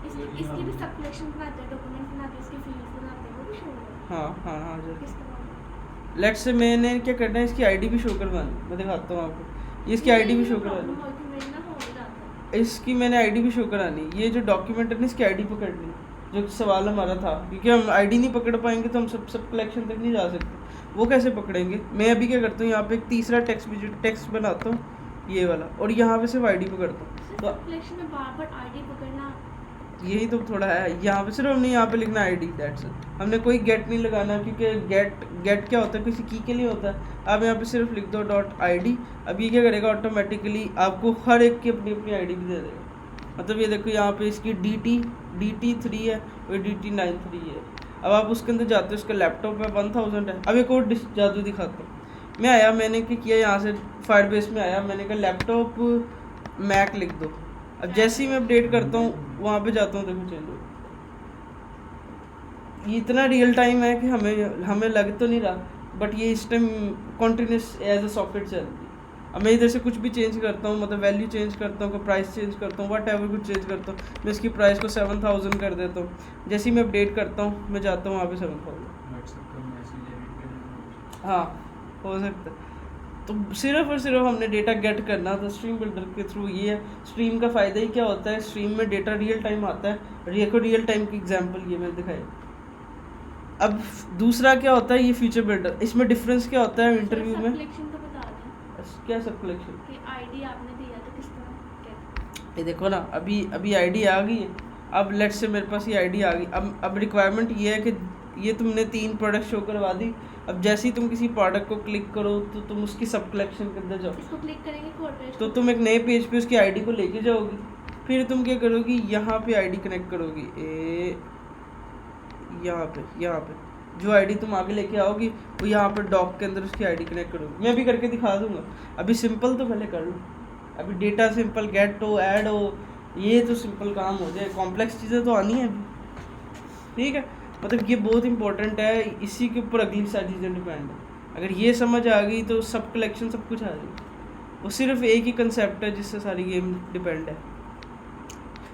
इसकी भी सब कलेक्शन बनाते हैं, डॉक्यूमेंट बनाते हैं, इसकी फील्ड्स बनाते हैं, वो भी शो होगा। हाँ जी। लेट्स से मैंने क्या करना है, इसकी आईडी भी शो करवानी, मैं दिखाता हूँ आपको। इसकी आईडी भी शो करानी, इसकी मैंने आईडी भी शो करानी। ये जो डॉक्यूमेंट है ना, इसकी आईडी पकड़नी, जो सवाल हमारा था, क्योंकि हम आईडी नहीं पकड़ पाएंगे तो हम सब कलेक्शन तक नहीं जा सकते। वो कैसे पकड़ेंगे, मैं अभी क्या करता हूँ, यहाँ पे एक तीसरा टेक्स्ट बनाता हूँ, ये वाला, और यहाँ पे सिर्फ आईडी पकड़ता हूँ। तो कलेक्शन में बार-बार आईडी पकड़ना, यही तो थोड़ा है। यहाँ पे सिर्फ हमने यहाँ पे लिखना आईडी, दैट्स इट। हमने कोई गेट नहीं लगाना, क्योंकि गेट क्या होता है, किसी की के लिए होता है। आप यहाँ पे सिर्फ लिख दो डॉट आईडी। अब ये क्या करेगा, ऑटोमेटिकली आपको हर एक की अपनी अपनी आईडी भी दे देगा। मतलब ये देखो यहाँ पे इसकी DT3 है और DT93 है। अब आप उसके अंदर जाते हो, उसका लैपटॉप है 1000 है। अब एक और जादू दिखाता हूँ। मैं आया, मैंने क्या किया, यहाँ से फायरबेस में आया, मैंने कहा लैपटॉप मैक लिख दो। अब जैसे ही मैं अपडेट करता हूँ, वहाँ पे जाता हूँ, देखो चेंज हो, ये इतना रियल टाइम है कि हमें लग तो नहीं रहा, बट ये इस time continuous as a socket चल रही है। अब मैं इधर से कुछ भी चेंज करता हूँ, मतलब वैल्यू चेंज करता हूँ, प्राइस चेंज करता हूँ, वट एवर कुछ चेंज करता हूँ, मैं इसकी प्राइस को 7000 कर देता हूँ। जैसे ही मैं अपडेट करता हूँ, मैं जाता हूँ वहाँ पे 7000। हाँ, हो सकता है। तो सिर्फ और सिर्फ हमने डेटा गेट करना था स्ट्रीम बिल्डर के थ्रू। ये है स्ट्रीम का फ़ायदा ही क्या होता है, स्ट्रीम में डेटा रियल टाइम आता है। रियल टाइम की एग्जांपल ये मैंने दिखाई। अब दूसरा क्या होता है, ये फीचर बिल्डर, इसमें डिफरेंस क्या होता है इंटरव्यू में, क्या सब कलेक्शन आईडी आपने दिया तो किस तरह, ये देखो ना, अभी आईडी आ गई है। अब लेट्स से मेरे पास ये आईडी आ गई। अब रिक्वायरमेंट ये है कि ये तुमने 3 प्रोडक्ट शो करवा दी। अब जैसे ही तुम किसी प्रोडक्ट को क्लिक करो तो तुम उसकी सब कलेक्शन के अंदर जाओ, इसको क्लिक करेंगे कोड पेज तो तुम एक नए पेज पे उसकी आईडी को लेके जाओगी। फिर तुम क्या करोगी, यहाँ पे आईडी कनेक्ट करोगी, यहाँ पे जो आईडी तुम आगे लेके आओगी वो यहाँ पर डॉक के अंदर उसकी आईडी कनेक्ट करोगी। मैं अभी करके दिखा दूंगा, अभी सिंपल तो पहले कर लो। अभी डेटा सिंपल गेट हो, ऐड हो, ये तो सिंपल काम हो जाए, कॉम्प्लेक्स चीज़ें तो आनी है अभी, ठीक है। मतलब ये बहुत इंपॉर्टेंट है, इसी के ऊपर अगली सारी चीज़ें डिपेंड है। अगर ये समझ आ गई तो सब कलेक्शन सब कुछ आ जाएगी। वो सिर्फ एक ही कंसेप्ट है जिससे सारी गेम डिपेंड है।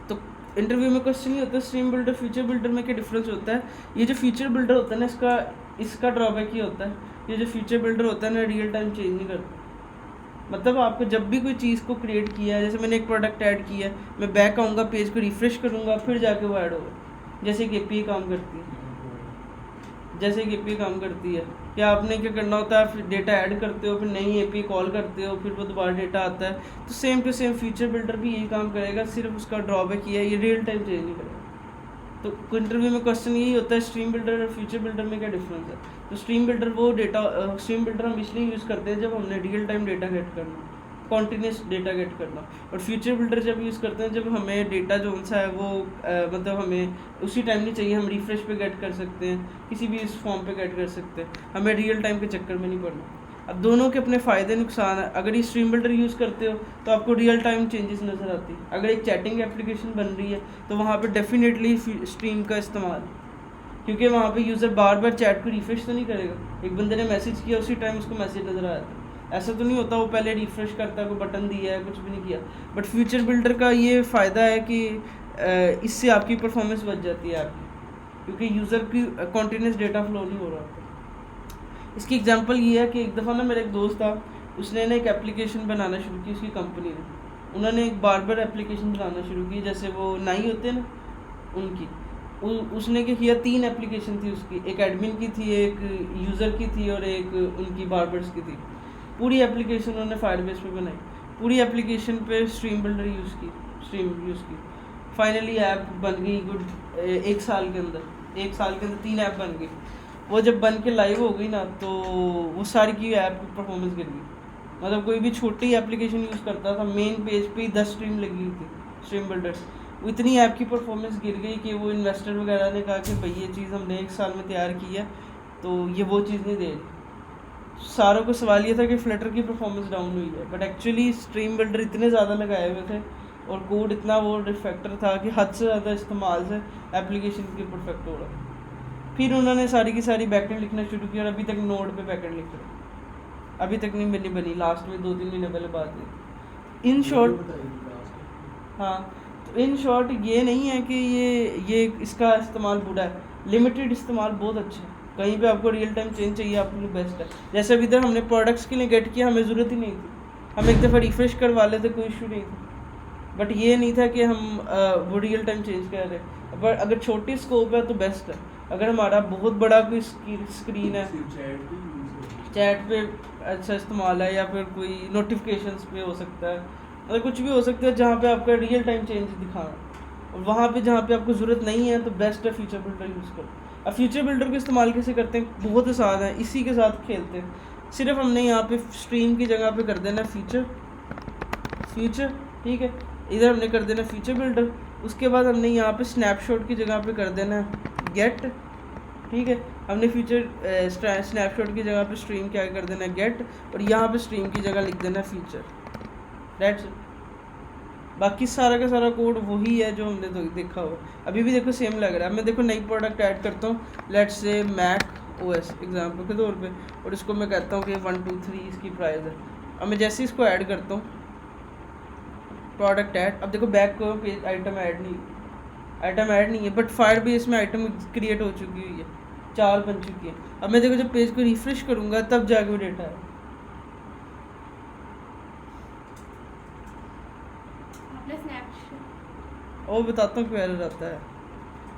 तो इंटरव्यू में क्वेश्चन ही होता है स्ट्रीम बिल्डर फीचर बिल्डर में क्या डिफरेंस होता है। ये जो फीचर बिल्डर होता है ना, इसका ड्रॉबैक ये होता है, ये जो फीचर बिल्डर होता है ना, रियल टाइम चेंज नहीं करता। मतलब आपको जब भी कोई चीज़ को क्रिएट किया है, जैसे मैंने एक प्रोडक्ट ऐड किया है, मैं बैक आऊँगा, पेज को रिफ्रेश करूँगा, फिर जाके वो ऐड होगा। जैसे कि एपीआई काम करती है, जैसे कि एपीआई काम करती है, क्या आपने क्या करना होता है, फिर डेटा ऐड करते हो, फिर नई एपीआई कॉल करते हो, फिर वो दोबारा डेटा आता है। तो same to same feature builder भी यही काम करेगा, सिर्फ उसका ड्रॉबैक ये है, ये रियल टाइम चेंज नहीं करेगा। तो इंटरव्यू में क्वेश्चन यही होता है स्ट्रीम बिल्डर और फीचर बिल्डर में क्या डिफरेंस है। तो स्ट्रीम बिल्डर वो डेटा, स्ट्रीम बिल्डर हम इसलिए यूज़ करते हैं जब हमने रियल टाइम डेटा गेट करना, कॉन्टीन्यूस डेटा गेट करना। और फ्यूचर बिल्डर जब यूज़ करते हैं जब हमें डेटा जो सा है वो मतलब हमें उसी टाइम नहीं चाहिए, हम रिफ्रेश पे गेट कर सकते हैं, किसी भी इस फॉर्म पे गेट कर सकते हैं, हमें रियल टाइम के चक्कर में नहीं पड़ना। अब दोनों के अपने फ़ायदे नुकसान है। अगर ये स्ट्रीम बिल्डर यूज़ करते हो तो आपको रियल टाइम चेंजेस नज़र आती है। अगर एक चैटिंग एप्लीकेशन बन रही है तो वहाँ पे डेफिनेटली स्ट्रीम का इस्तेमाल, क्योंकि वहाँ पे यूज़र बार बार चैट को रिफ्रेश तो नहीं करेगा। एक बंदे ने मैसेज किया, उसी टाइम उसको मैसेज नज़र आ जाता है, ऐसा तो नहीं होता वो पहले रिफ्रेश करता है, कोई बटन दिया है, कुछ भी नहीं किया। बट फ्यूचर बिल्डर का ये फ़ायदा है कि इससे आपकी परफॉर्मेंस बच जाती है आपकी, क्योंकि यूज़र की कॉन्टीन्यूस डेटा फ्लो नहीं हो रहा होता। इसकी एग्जांपल ये है कि एक दफ़ा ना मेरा एक दोस्त था, उसने ना एक एप्लीकेशन बनाना शुरू की, उसकी कंपनी ने, उन्होंने एक बार्बर एप्लीकेशन बनाना शुरू की, जैसे वो नाई होते हैं ना उनकी। उसने क्या किया, 3 एप्लीकेशन थी उसकी, एक एडमिन की थी, एक यूज़र की थी और एक उनकी बार्बर्स की थी। पूरी एप्लीकेशन उन्होंने फायरबेस पे बनाई, पूरी एप्लीकेशन पे स्ट्रीम बिल्डर यूज़ की। फाइनली ऐप बन गई गुड, 1 साल के अंदर 3 ऐप बन गई। वो जब बन के लाइव हो गई ना तो वो सारी की ऐप की परफॉर्मेंस गिर गई। मतलब कोई भी छोटी एप्लीकेशन यूज़ करता था, मेन पेज पे ही 10 स्ट्रीम लगी हुई थी स्ट्रीम बिल्डर, वो इतनी ऐप की परफॉर्मेंस गिर गई कि वो इन्वेस्टर वगैरह ने कहा कि भाई ये चीज़ हमने 1 साल में तैयार की है तो ये वो चीज़ नहीं दे रही। सारों को सवाल ये था कि फ्लटर की परफॉर्मेंस डाउन हुई है, बट एक्चुअली स्ट्रीम बिल्डर इतने ज़्यादा लगाए हुए थे और कोड इतना वो डिफेक्टर था कि हद से ज़्यादा इस्तेमाल से एप्लीकेशन की परफेक्ट हो रहा। फिर उन्होंने सारी की सारी बैकएंड लिखना शुरू किया और अभी तक नोड पे बैकएंड लिख रहे हैं, अभी तक नहीं बनी, लास्ट में 2-3 महीने पहले बात हुई। इन शॉर्ट, हाँ, तो इन शॉर्ट ये नहीं है कि ये इसका इस्तेमाल बुरा है, लिमिटेड इस्तेमाल बहुत अच्छा है। कहीं पे आपको रियल टाइम चेंज चाहिए, आपके लिए बेस्ट है। जैसे अभी तक हमने प्रोडक्ट्स के लिए गेट किया, हमें ज़रूरत ही नहीं थी, हम एक दफ़ा रिफ्रेश करवा लेते, कोई इशू नहीं था। बट ये नहीं था कि हम वो रियल टाइम चेंज कर रहे हैं। बट अगर छोटी स्कोप है तो बेस्ट है। अगर हमारा बहुत बड़ा कोई स्क्रीन है, चैट पे अच्छा इस्तेमाल है, या फिर कोई नोटिफिकेशंस पे हो सकता है, मतलब कुछ भी हो सकता है जहाँ पे आपका रियल टाइम चेंज दिखाना, और वहाँ पे जहाँ पे आपको ज़रूरत नहीं है तो बेस्ट है फीचर बिल्डर यूज़ करो। अब फीचर बिल्डर को इस्तेमाल कैसे करते हैं, बहुत आसान है, इसी के साथ खेलते हैं। सिर्फ हमने यहाँ पे स्ट्रीम की जगह पे कर देना फीचर, ठीक है, इधर हमने कर देना फीचर बिल्डर। उसके बाद हमने यहाँ पे स्नैपशॉट की जगह पे कर देना गेट, ठीक है। हमने फीचर स्नैपशॉट की जगह पे स्ट्रीम क्या कर देना गेट, और यहाँ पे स्ट्रीम की जगह लिख देना फीचर, दैट्स इट। बाकी सारा का सारा कोड वही है जो हमने देखा हो, अभी भी देखो सेम लग रहा है। मैं देखो नई प्रोडक्ट ऐड करता हूँ, let's say Mac OS example के तौर पे, और इसको मैं कहता हूँ कि 1 2 3 इसकी प्राइस है। अब मैं जैसे इसको ऐड करता हूँ, प्रोडक्ट ऐड, अब देखो बैक को पेज आइटम ऐड नहीं है, बट फायरबेस में आइटम क्रिएट हो चुकी हुई है, 4 बन चुकी है। अब मैं देखो जब पेज को रिफ्रेश करूँगा तब जाके वो डेटा है। और बताता हूँ क्यों एरर आता है,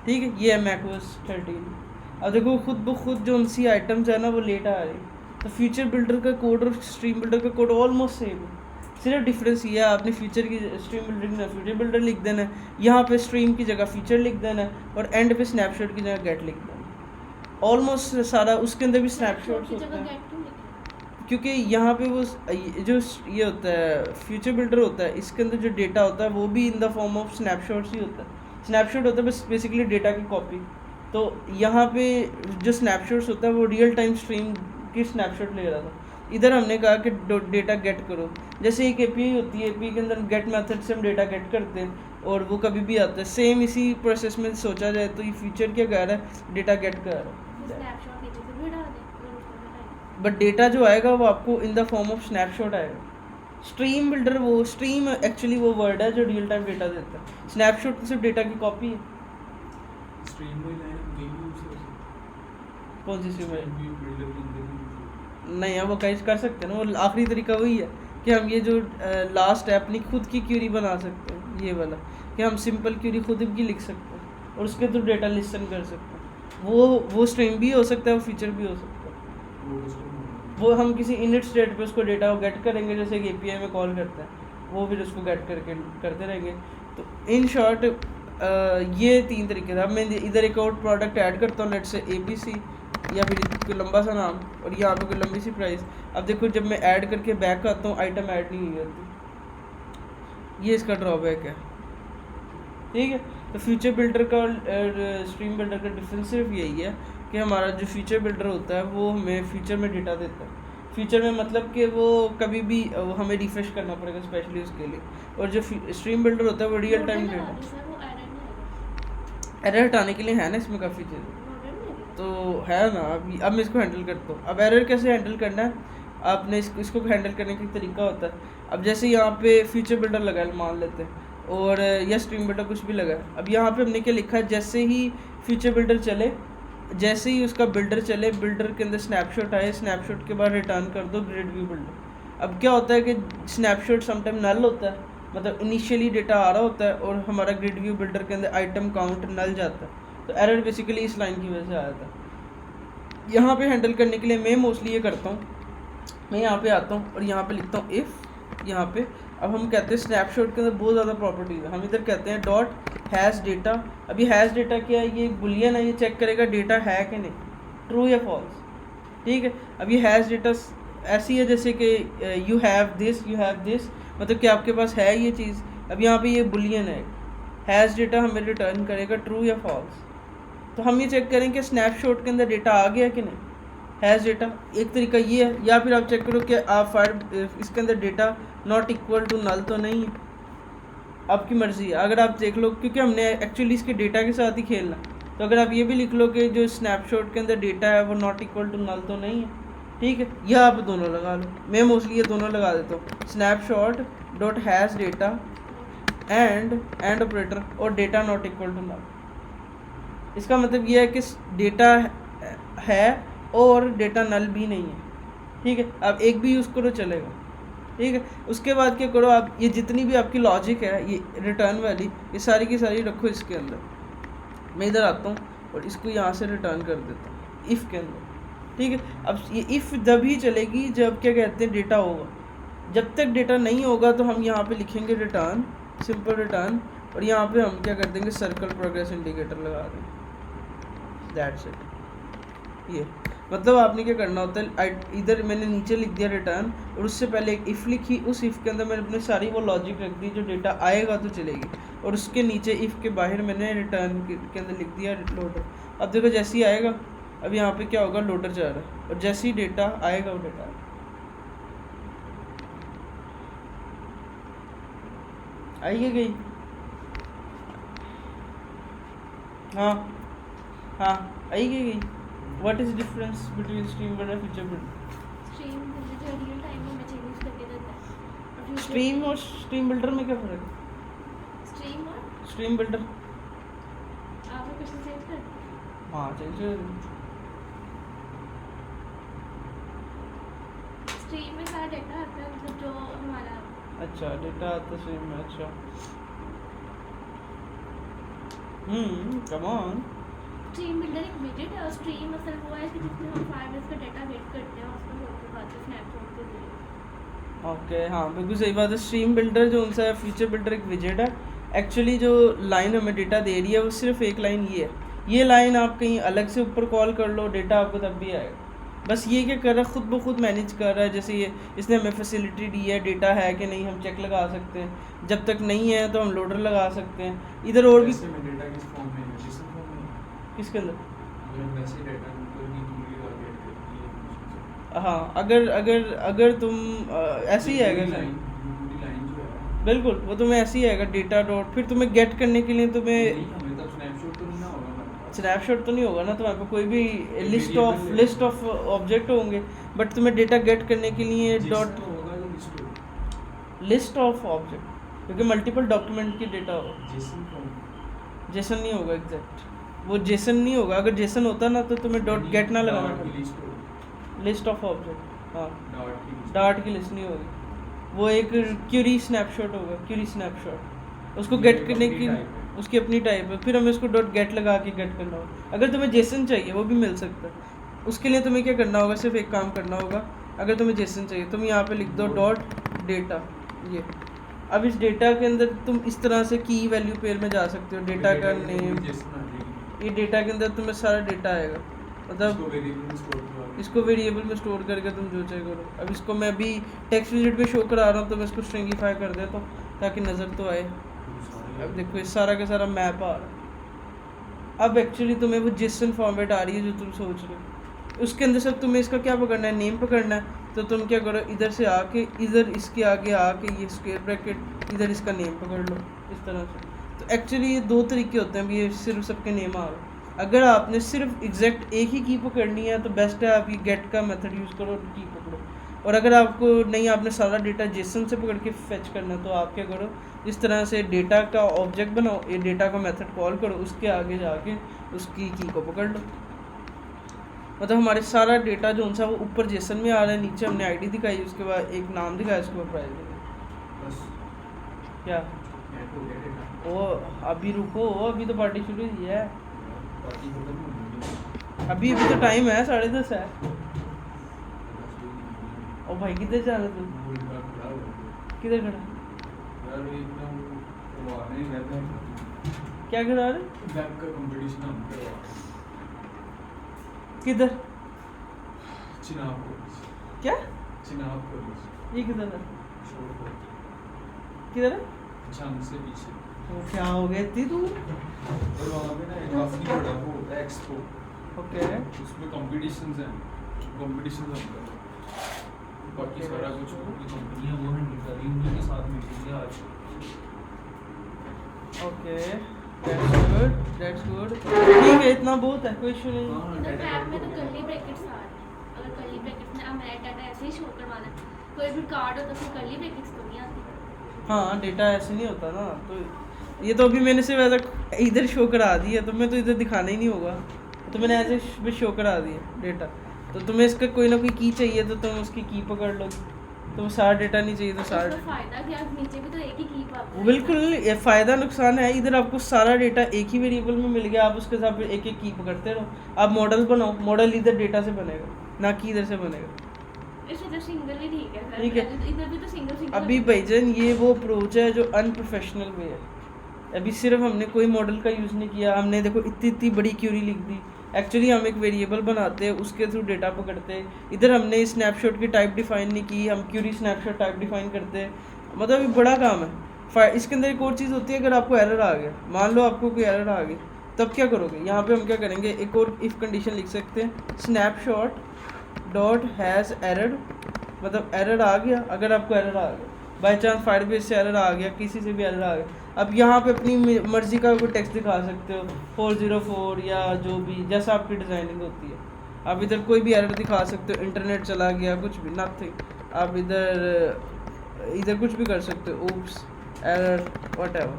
ठीक है। ये है मैकओएस 13। अब देखो खुद ब खुद जो उनसी आइटम्स है ना वो लेट आ रही, तो फीचर बिल्डर का कोड और स्ट्रीम बिल्डर का कोड ऑलमोस्ट सेम है। सिर्फ डिफरेंस ये है, आपने फीचर की स्ट्रीम बिल्डर की फीचर बिल्डर लिख देना है, यहाँ पे स्ट्रीम की जगह फीचर लिख देना है, और एंड पे स्नैपशॉट की जगह गेट लिख देना है। ऑलमोस्ट सारा उसके अंदर भी स्नैपशॉट्स की होते जगह हैं, गेट क्यों लिखा क्योंकि यहाँ पे वो जो ये होता है फ्यूचर बिल्डर होता है, इसके अंदर जो डेटा होता है वो भी in the form of snapshots ही होता है। स्नैपशॉट होता है बस बेसिकली डेटा की कॉपी। तो यहाँ पे जो स्नैपशॉट्स होता है वो रियल टाइम स्ट्रीम की स्नैपशॉट ले रहा था। इधर हमने कहा कि डेटा गेट करो, जैसे एक एपीआई होती है, एपीआई के अंदर गेट मेथड से हम डेटा गेट करते हैं और वो कभी भी आता है। सेम इसी प्रोसेस में सोचा जाए तो ये फीचर क्या कर रहा है, डेटा गेट कर रहा है। स्नैपशॉट नीचे से भी डाल दे अगर उसको हटाए। बट डेटा जो आएगा वो आपको इन द फॉर्म ऑफ स्नैपशॉट आएगा। स्ट्रीम बिल्डर, वो स्ट्रीम एक्चुअली वो वर्ड है जो रियल टाइम डेटा देता है। स्नैपशॉट तो सिर्फ डेटा की कॉपी है। स्ट्रीम में लाइन गेम यूज कर सकते कौन सी स्ट्रीम है? हैं व्यू बिल्डर के अंदर भी use नहीं है, वो कैच कर सकते हैं ना। वो आखिरी तरीका वही है कि हम ये जो लास्ट है अपनी खुद की क्यूरी बना सकते हैं, ये वाला कि हम सिंपल क्यूरी खुद की लिख सकते हैं और उसके थ्रू डेटा लिसन कर सकते हैं। वो स्ट्रीम भी हो सकता है, वो फीचर भी हो सकता है। वो कस्टम होगा। वो हम किसी इनिट स्टेट पे उसको डेटा को गेट करेंगे, जैसे कि एपीआई में कॉल करते हैं, वो फिर उसको गेट करके करते रहेंगे। तो इन शॉर्ट ये तीन तरीके थे। अब मैं इधर एक और प्रोडक्ट ऐड करता हूँ, लेट से एबीसी, या फिर कोई लंबा सा नाम और यहाँ पे कोई लंबी सी प्राइस। अब देखो जब मैं ऐड करके बैक आता हूँ आइटम ऐड नहीं हुई होती, ये इसका ड्रॉबैक है। ठीक है, तो फ्यूचर बिल्डर का और स्ट्रीम बिल्डर का डिफरेंस सिर्फ यही है कि हमारा जो फ्यूचर बिल्डर होता है वो हमें फ्यूचर में डेटा देता है। फ्यूचर में मतलब कि वो कभी भी हमें रिफ्रेश करना पड़ेगा स्पेशली उसके लिए। और जो स्ट्रीम बिल्डर होता है वो रियल टाइम लगा डेटा। दो सर, वो एरर नहीं आएगा। एरर हटाने के लिए है ना इसमें काफ़ी चीज़ें, एरर नहीं आएगा। तो है ना। अब मैं इसको हैंडल करता हूँ। अब एरर कैसे हैंडल करना है, आपने इसको हैंडल करने का एक तरीका होता है। अब जैसे यहाँ पे फ्यूचर बिल्डर लगा है मान लेते हैं, और या स्ट्रीम बिल्डर कुछ भी लगा है। अब यहाँ पे हमने क्या लिखा है, जैसे ही फ्यूचर बिल्डर चले, जैसे ही उसका बिल्डर चले, बिल्डर के अंदर स्नैपशॉट आए, स्नैपशॉट के बाद रिटर्न कर दो ग्रिड व्यू बिल्डर। अब क्या होता है कि स्नैपशॉट समटाइम नल होता है, मतलब इनिशियली डेटा आ रहा होता है और हमारा ग्रिड व्यू बिल्डर के अंदर आइटम काउंट नल जाता है। तो एरर बेसिकली इस लाइन की वजह से आया था। यहाँ पे हैंडल करने के लिए मैं मोस्टली ये करता हूँ, मैं यहाँ पे आता हूँ और यहाँ पे लिखता हूँ इफ़। यहाँ पे अब हम कहते हैं स्नैपशॉट के अंदर बहुत ज़्यादा प्रॉपर्टीज है। हम इधर कहते हैं डॉट हैज़ डेटा। अभी हैज़ डेटा क्या है, ये एक बुलियन है, ये चेक करेगा डेटा है कि नहीं, ट्रू या फॉल्स। ठीक है, अब ये हैज़ डेटा ऐसी है जैसे कि you have this, you have this, मतलब कि आपके पास है ये चीज़। अब यहाँ पे ये बुलियन है, हैज़ डेटा हमें रिटर्न करेगा ट्रू या फॉल्स। तो हम ये चेक करें कि स्नैपशॉट के अंदर डेटा आ गया कि नहीं, हैज़ डेटा। एक तरीका ये है, या फिर आप चेक करो कि आप फाइल इसके अंदर data not equal to null तो नहीं है। आपकी मर्ज़ी है, अगर आप देख लो, क्योंकि हमने एक्चुअली इसके डेटा के साथ ही खेलना। तो अगर आप ये भी लिख लो कि जो स्नैपशॉट के अंदर डेटा है वो नॉट इक्वल टू नल तो नहीं है, ठीक है, यह आप दोनों लगा लो। मैं मोस्टली ये दोनों लगा देता हूँ, snapshot dot has data and operator और data not equal to null. इसका मतलब ये है कि डेटा है और डेटा नल भी नहीं है। ठीक है, आप एक भी यूज़ करो चलेगा। ठीक है, उसके बाद क्या करो, आप ये जितनी भी आपकी लॉजिक है ये रिटर्न वाली, ये सारी की सारी रखो इसके अंदर। मैं इधर आता हूँ और इसको यहाँ से रिटर्न कर देता हूँ इफ़ के अंदर। ठीक है, अब ये इफ़ जब ही चलेगी जब क्या कहते हैं डेटा होगा। जब तक डेटा नहीं होगा तो हम यहाँ पे लिखेंगे रिटर्न, सिंपल रिटर्न, और यहाँ पे हम क्या कर देंगे, सर्कल प्रोग्रेस इंडिकेटर लगा देंगे। That's it. ये मतलब आपने क्या करना होता है, इधर मैंने नीचे लिख दिया रिटर्न और उससे पहले एक इफ़ लिखी, उस इफ़ के अंदर मैंने अपनी सारी वो लॉजिक रख दी जो डेटा आएगा तो चलेगी, और उसके नीचे इफ़ के बाहर मैंने रिटर्न के अंदर लिख दिया लोडर। अब देखो जैसे ही आएगा, अब यहाँ पे क्या होगा, लोडर जा रहा है, और जैसे ही डेटा आएगा वो डेटा आएगी गई। हाँ हाँ आएगी गई। What is difference between stream builder और फीचर बिल्डर? स्ट्रीम बिल्डर जो रियल टाइम में चेंजेस करके देता है, और future स्ट्रीम और स्ट्रीम बिल्डर में क्या फ़र्क है? स्ट्रीम और स्ट्रीम बिल्डर आपका क्वेश्चन चेंज कर। हाँ चाहिए। स्ट्रीम में सारा डेटा आता है, मतलब जो हमारा अच्छा डेटा आता स्ट्रीम में, अच्छा कम ऑन। स्ट्रीम बिल्डर एक विजेट है, और स्ट्रीम असल वो है कि जिसमें हम फाइवर्स का डेटा गेट करते हैं, उसको होकर बाद में स्नैपशॉट के जरिए। ओके हाँ बिल्कुल सही बात है। स्ट्रीम बिल्डर जो उनसा है, फीचर बिल्डर एक विजेट है। एक्चुअली जो लाइन हमें डेटा दे रही है वो सिर्फ एक लाइन ये है ये लाइन आप कहीं अलग से ऊपर कॉल कर लो, डेटा आपको तब भी आएगा। बस ये क्या कर रहा है, खुद ब खुद मैनेज कर रहा है। जैसे ये इसने हमें फैसिलिटी दी है, डेटा है कि नहीं हम चेक लगा सकते हैं, जब तक नहीं है तो हम लोडर लगा सकते हैं। इधर और भी वैसे में डेटा किस फॉर्म में है, जिस फॉर्म में है? किसके अंदर, मतलब वैसे डेटा कोई भी दूरी का गेट करती है। हाँ अगर अगर अगर तुम ऐसे ही आएगा लाइन, पूरी लाइन जो है बिल्कुल वो तुम्हें ऐसे ही आएगा डेटा डॉट, फिर तुम्हें गेट करने के लिए तुम्हें नहीं, हमें तब स्नैपशॉट तो नहीं ना होगा हमारे पास। स्नैपशॉट तो नहीं होगा ना तुम्हारे पास, कोई भी Variable है। लिस्ट ऑफ ऑब्जेक्ट होंगे, बट तुम्हें डेटा गेट करने के लिए JSON डॉट होगा या लिस्ट होगा? लिस्ट ऑफ ऑब्जेक्ट, क्योंकि मल्टीपल डॉक्यूमेंट की डेटा होगा। JSON फॉर्म जेसन नहीं होगा एग्जैक्ट, वो जेसन नहीं होगा। अगर जेसन होता ना तो तुम्हें डॉट गेट ना लगाना की पड़ता। लिस्ट होगी, लिस्ट ऑफ ऑब्जेक्ट, हाँ डॉट की लिस्ट। डार्ट की लिस्ट नहीं होगी, वो एक क्यूरी स्नैपशॉट होगा, क्यूरी स्नैपशॉट। उसको ये गेट एक करने अपनी की type है। उसकी अपनी टाइप है, फिर हमें उसको डॉट गेट लगा के गेट करना होगा। अगर तुम्हें जेसन चाहिए वो भी मिल सकता है, उसके लिए तुम्हें क्या करना होगा, सिर्फ एक काम करना होगा। अगर तुम्हें जेसन चाहिए तुम यहाँ पे लिख दो डॉट डेटा, ये। अब इस डेटा के अंदर तुम इस तरह से की वैल्यू पेयर में जा सकते हो, डेटा का नेम, JSON आ जाएगी। ये डेटा के अंदर तुम्हें सारा डेटा आएगा, मतलब इसको वेरिएबल में स्टोर करो। इसको वेरिएबल में स्टोर करके तुम जो चाहे करो। अब इसको मैं अभी टेक्स्ट विजिट पे शो करा रहा हूँ, तो मैं इसको स्ट्रिंगिफाई कर देता हूँ ताकि नज़र तो आए। अब देखो ये सारा का सारा मैप आ रहा है। अब एक्चुअली तुम्हें वो जेसन फॉर्मेट आ रही है जो तुम सोच रहे हो, उसके अंदर सब तुम्हें इसका क्या पकड़ना है, नेम पकड़ना है। तो तुम क्या करो, इधर से आके इधर इसके आगे आके ये स्क्वायर ब्रैकेट, इधर इसका नेम पकड़ लो इस तरह से। तो एक्चुअली ये दो तरीके होते हैं, ये सिर्फ सबके नेम आ रहे हैं। अगर आपने सिर्फ एग्जैक्ट एक ही की पकड़नी है तो बेस्ट है आप ये गेट का मेथड यूज़ करो और की पकड़ो। और अगर आपको नहीं, आपने सारा डेटा जेसन से पकड़ के फेच करना है, तो आप क्या करो, इस तरह से डेटा का ऑब्जेक्ट बनाओ, ये डेटा का मेथड कॉल करो, उसके आगे जाके उसकी की को पकड़ लो। मतलब हमारे सारा डेटा जो उनसा वो ऊपर जेसन में आ रहा है, नीचे हमने आईडी दिखाई, उसके बाद एक नाम दिखाया, उसके बाद प्राइस दिखाई। बस क्या ऐड हो गया डेटा। वो अभी रुको, अभी तो पार्टी शुरू हुई है, बाकी खत्म हो गई। अभी अभी तो टाइम है 10:30 है। और भाई किधर जा रहा तू, किधर खड़ा, यार एकदम वो आने ही रहता है। क्या करा रहे, बैक का कंपटीशन हम करवा रहे हैं। किधर, चिनाब कॉलेज। क्या, चिनाब कॉलेज ये किधर है, शोर को किधर है, जंग से पीछे। तो क्या हो गया इतनी दूर। और वहाँ पे ना एक काफी बड़ा वो होता है एक्सपो, ओके उसमें कॉम्पिटिशन्स हैं, कॉम्पिटिशन हम कर रहे हैं। बाकी सारा कुछ अपनी कंपनियाँ वो हैंडल कर रही हैं, उन्हीं के साथ मीटिंग है आज। ओके, दैट्स गुड, ठीक है, इतना बहुत है, कोई इशू नहीं। हाँ, इधर डाटा टैब में तो कंट्रोल कर्ली ब्रैकेट्स आ रहे हैं। अगर कर्ली ब्रैकेट्स में अब मेरा डाटा ऐसे ही शो करवाना है, कोई भी कार्ड हो तो उसमें कर्ली ब्रैकेट्स तो नहीं आती। हाँ डेटा ऐसे नहीं होता ना, तो ये तो अभी मैंने सिर्फ ऐसा इधर शो करा दिया, तो मैं तो इधर दिखाना ही नहीं होगा, तो मैंने ऐसे भी शो करा दिया डेटा। तो तुम्हें इसका कोई ना कोई की चाहिए तो तुम उसकी की पकड़ लो, तो सारा डेटा नहीं चाहिए तो सारा इसका फायदा क्या, नीचे भी तो एक ही की पाते वो बिल्कुल ये फ़ायदा नुकसान है। इधर आपको सारा डेटा एक ही वेरिएबल में मिल गया, आप उसके साथ फिर एक एक की पकड़ते रहो। आप मॉडल बनाओ, मॉडल इधर डेटा से बनेगा ना कि इधर से बनेगा। इससे तो सिंगल ही ठीक है सर, ठीक है। इधर भी तो सिंगल सिंगल अभी भाईजान ये वो अप्रोच है जो अनप्रोफेशनल वे है। अभी सिर्फ हमने कोई मॉडल का यूज़ नहीं किया, हमने देखो इतनी इतनी बड़ी क्यूरी लिख दी। एक्चुअली हम एक वेरिएबल बनाते हैं, उसके थ्रू डेटा पकड़ते हैं। इधर हमने स्नैपशॉट की टाइप डिफाइन नहीं की, हम क्यूरी स्नैपशॉट टाइप डिफाइन करते हैं। मतलब ये बड़ा काम है। इसके अंदर एक और चीज़ होती है, अगर आपको एरर आ गया, मान लो आपको कोई एरर आ गई, तब क्या करोगे। यहाँ पे हम क्या करेंगे, एक और इफ़ कंडीशन लिख सकते हैं, स्नैपशॉट डॉट हैज़ एरर, मतलब एरर आ गया। अगर आपको एरर आ गया, बाई चांस फायरबेस से एरर आ गया, किसी से भी एरर आ गया, अब यहाँ पे अपनी मर्ज़ी का कोई टेक्स्ट दिखा सकते हो, 404 या जो भी, जैसा आपकी डिज़ाइनिंग होती है। आप इधर कोई भी एरर दिखा सकते हो, इंटरनेट चला गया, कुछ भी, नथिंग। आप इधर कुछ भी कर सकते हो, ओप्स एरर व्हाटएवर,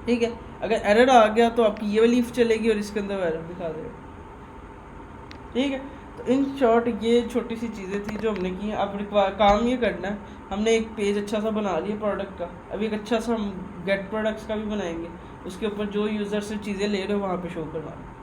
ठीक है। अगर एरर आ गया तो आपकी ये वाली इफ चलेगी और इसके अंदर एरर दिखा देगा, ठीक है। तो इन शॉर्ट ये छोटी सी चीज़ें थी जो हमने की। अब काम ये करना है, हमने एक पेज अच्छा सा बना लिया प्रोडक्ट का, अभी एक अच्छा सा हम गेट प्रोडक्ट्स का भी बनाएंगे, उसके ऊपर जो यूज़र से चीज़ें ले रहे हो वहाँ पे शो करवाना,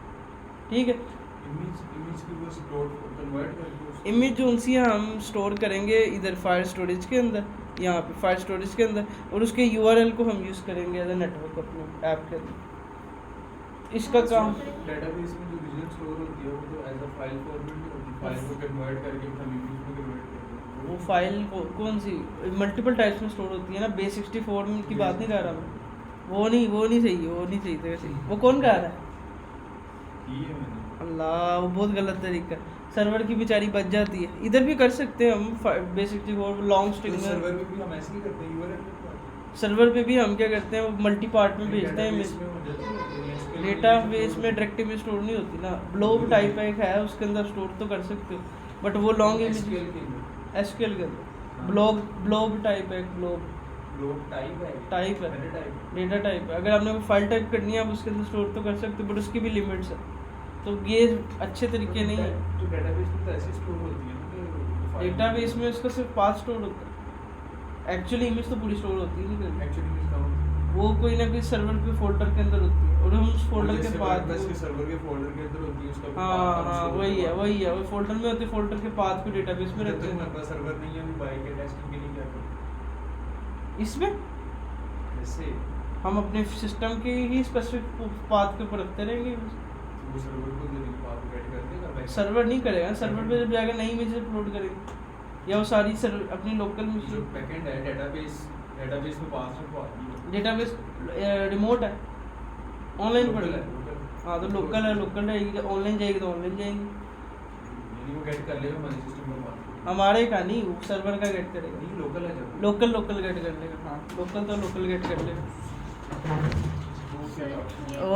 ठीक है। इमेज की बस डॉट कन्वर्ट करके इमेज जो सी है हम स्टोर करेंगे इधर फाइल स्टोरेज के अंदर, यहाँ पे फाइल स्टोरेज के अंदर, और उसके URL को हम यूज़ करेंगे एज ए नेटवर्क अपने ऐप के अंदर, इसका काम डेटाबेस में जो रीजन स्टोर होती है वो तो एज अ फाइल फॉर्मेट में होती है, फाइल को कन्वर्ट करके हम इमेज में कन्वर्ट करते हैं। वो फाइल कौन सी मल्टीपल टाइप्स में स्टोर होती है ना, बेस 64 में की बात नहीं कर रहा मैं, वो नहीं सही है, वो नहीं सही तरह से। वो कौन कह रहा है? ये है मैंने अल्लाह, वो बहुत गलत तरीका। सर्वर की बेचारी बच जाती है। इधर भी कर सकते हैं हम बेस 64 लॉन्ग स्ट्रिंग तो में। सर्वर पे भी हम ऐसे ही करते हैं, यूआरएल पे सर्वर पे भी हम क्या करते हैं, वो मल्टी पार्ट में भेजते हैं। डेटाबेस में हो जाती है, डेटा बेस में डायरेक्टली स्टोर नहीं होती ना, ब्लॉब टाइप एक है उसके अंदर स्टोर तो कर सकते हो, बट वो लॉन्ग इमेज एसक्यूएल के अंदर एसक्यूएल के अंदर हाँ। ब्लॉब टाइप है, ब्लॉब लोग टाइप है, टाइप है, मेटा टाइप। डेटा टाइप है। अगर आपने कोई फाइल टाइप करनी है आप उसके अंदर स्टोर तो कर सकते हो, बट उसकी भी लिमिट्स है, तो ये अच्छे तरीके नहीं है। तो डेटाबेस में तो ऐसी स्टोर होती है ना कि फाइल- डेटाबेस में उसका सिर्फ पाथ स्टोर होता है, एक्चुअली इमेज तो पूरी स्टोर होती है नहीं, एक्चुअली में इसका होता वो कोई ना कोई सर्वर पे फोल्डर के अंदर होती है, और हम उस है। फोल्डर के जैसे पाथ WordPress के सर्वर के फोल्डर के अंदर होती है उसका हाँ path हम हाँ store वही है करते वही है, वो फोल्डर में होते फोल्डर के पाथ को डेटाबेस में हैं। जब रखते तक हैं। हमारे पास सर्वर नहीं है, हम बाय के टेस्टिंग के लिए क्या करें? इसमें ऐसे हम अपने सिस्टम के ही स्पेसिफिक पाथ के ऊपर रखते रहेंगे। वो सर्वर को देने के बाद गेट कर देगा back- सर्वर नहीं करेगा, सर्वर पे जब जाकर नई इमेज अपलोड करेंगे, या वो सारी अपनी लोकल जो मशीन बैकएंड है डेटाबेस में पास में तो आती है। डेटाबेस रिमोट है, ऑनलाइन Local पड़ेगा। है, local। हाँ तो लोकल है, लोकल रहेगी, जब ऑनलाइन जाएगी तो ऑनलाइन जाएगी। यानी वो गेट कर लेगा हमारे सिस्टम में बात। हमारे का नहीं, वो सर्वर का गेट करेगा। नहीं लोकल है जब लोकल गेट कर लेगा, हाँ लोकल तो लोकल गेट कर लेगा। वो क्या ये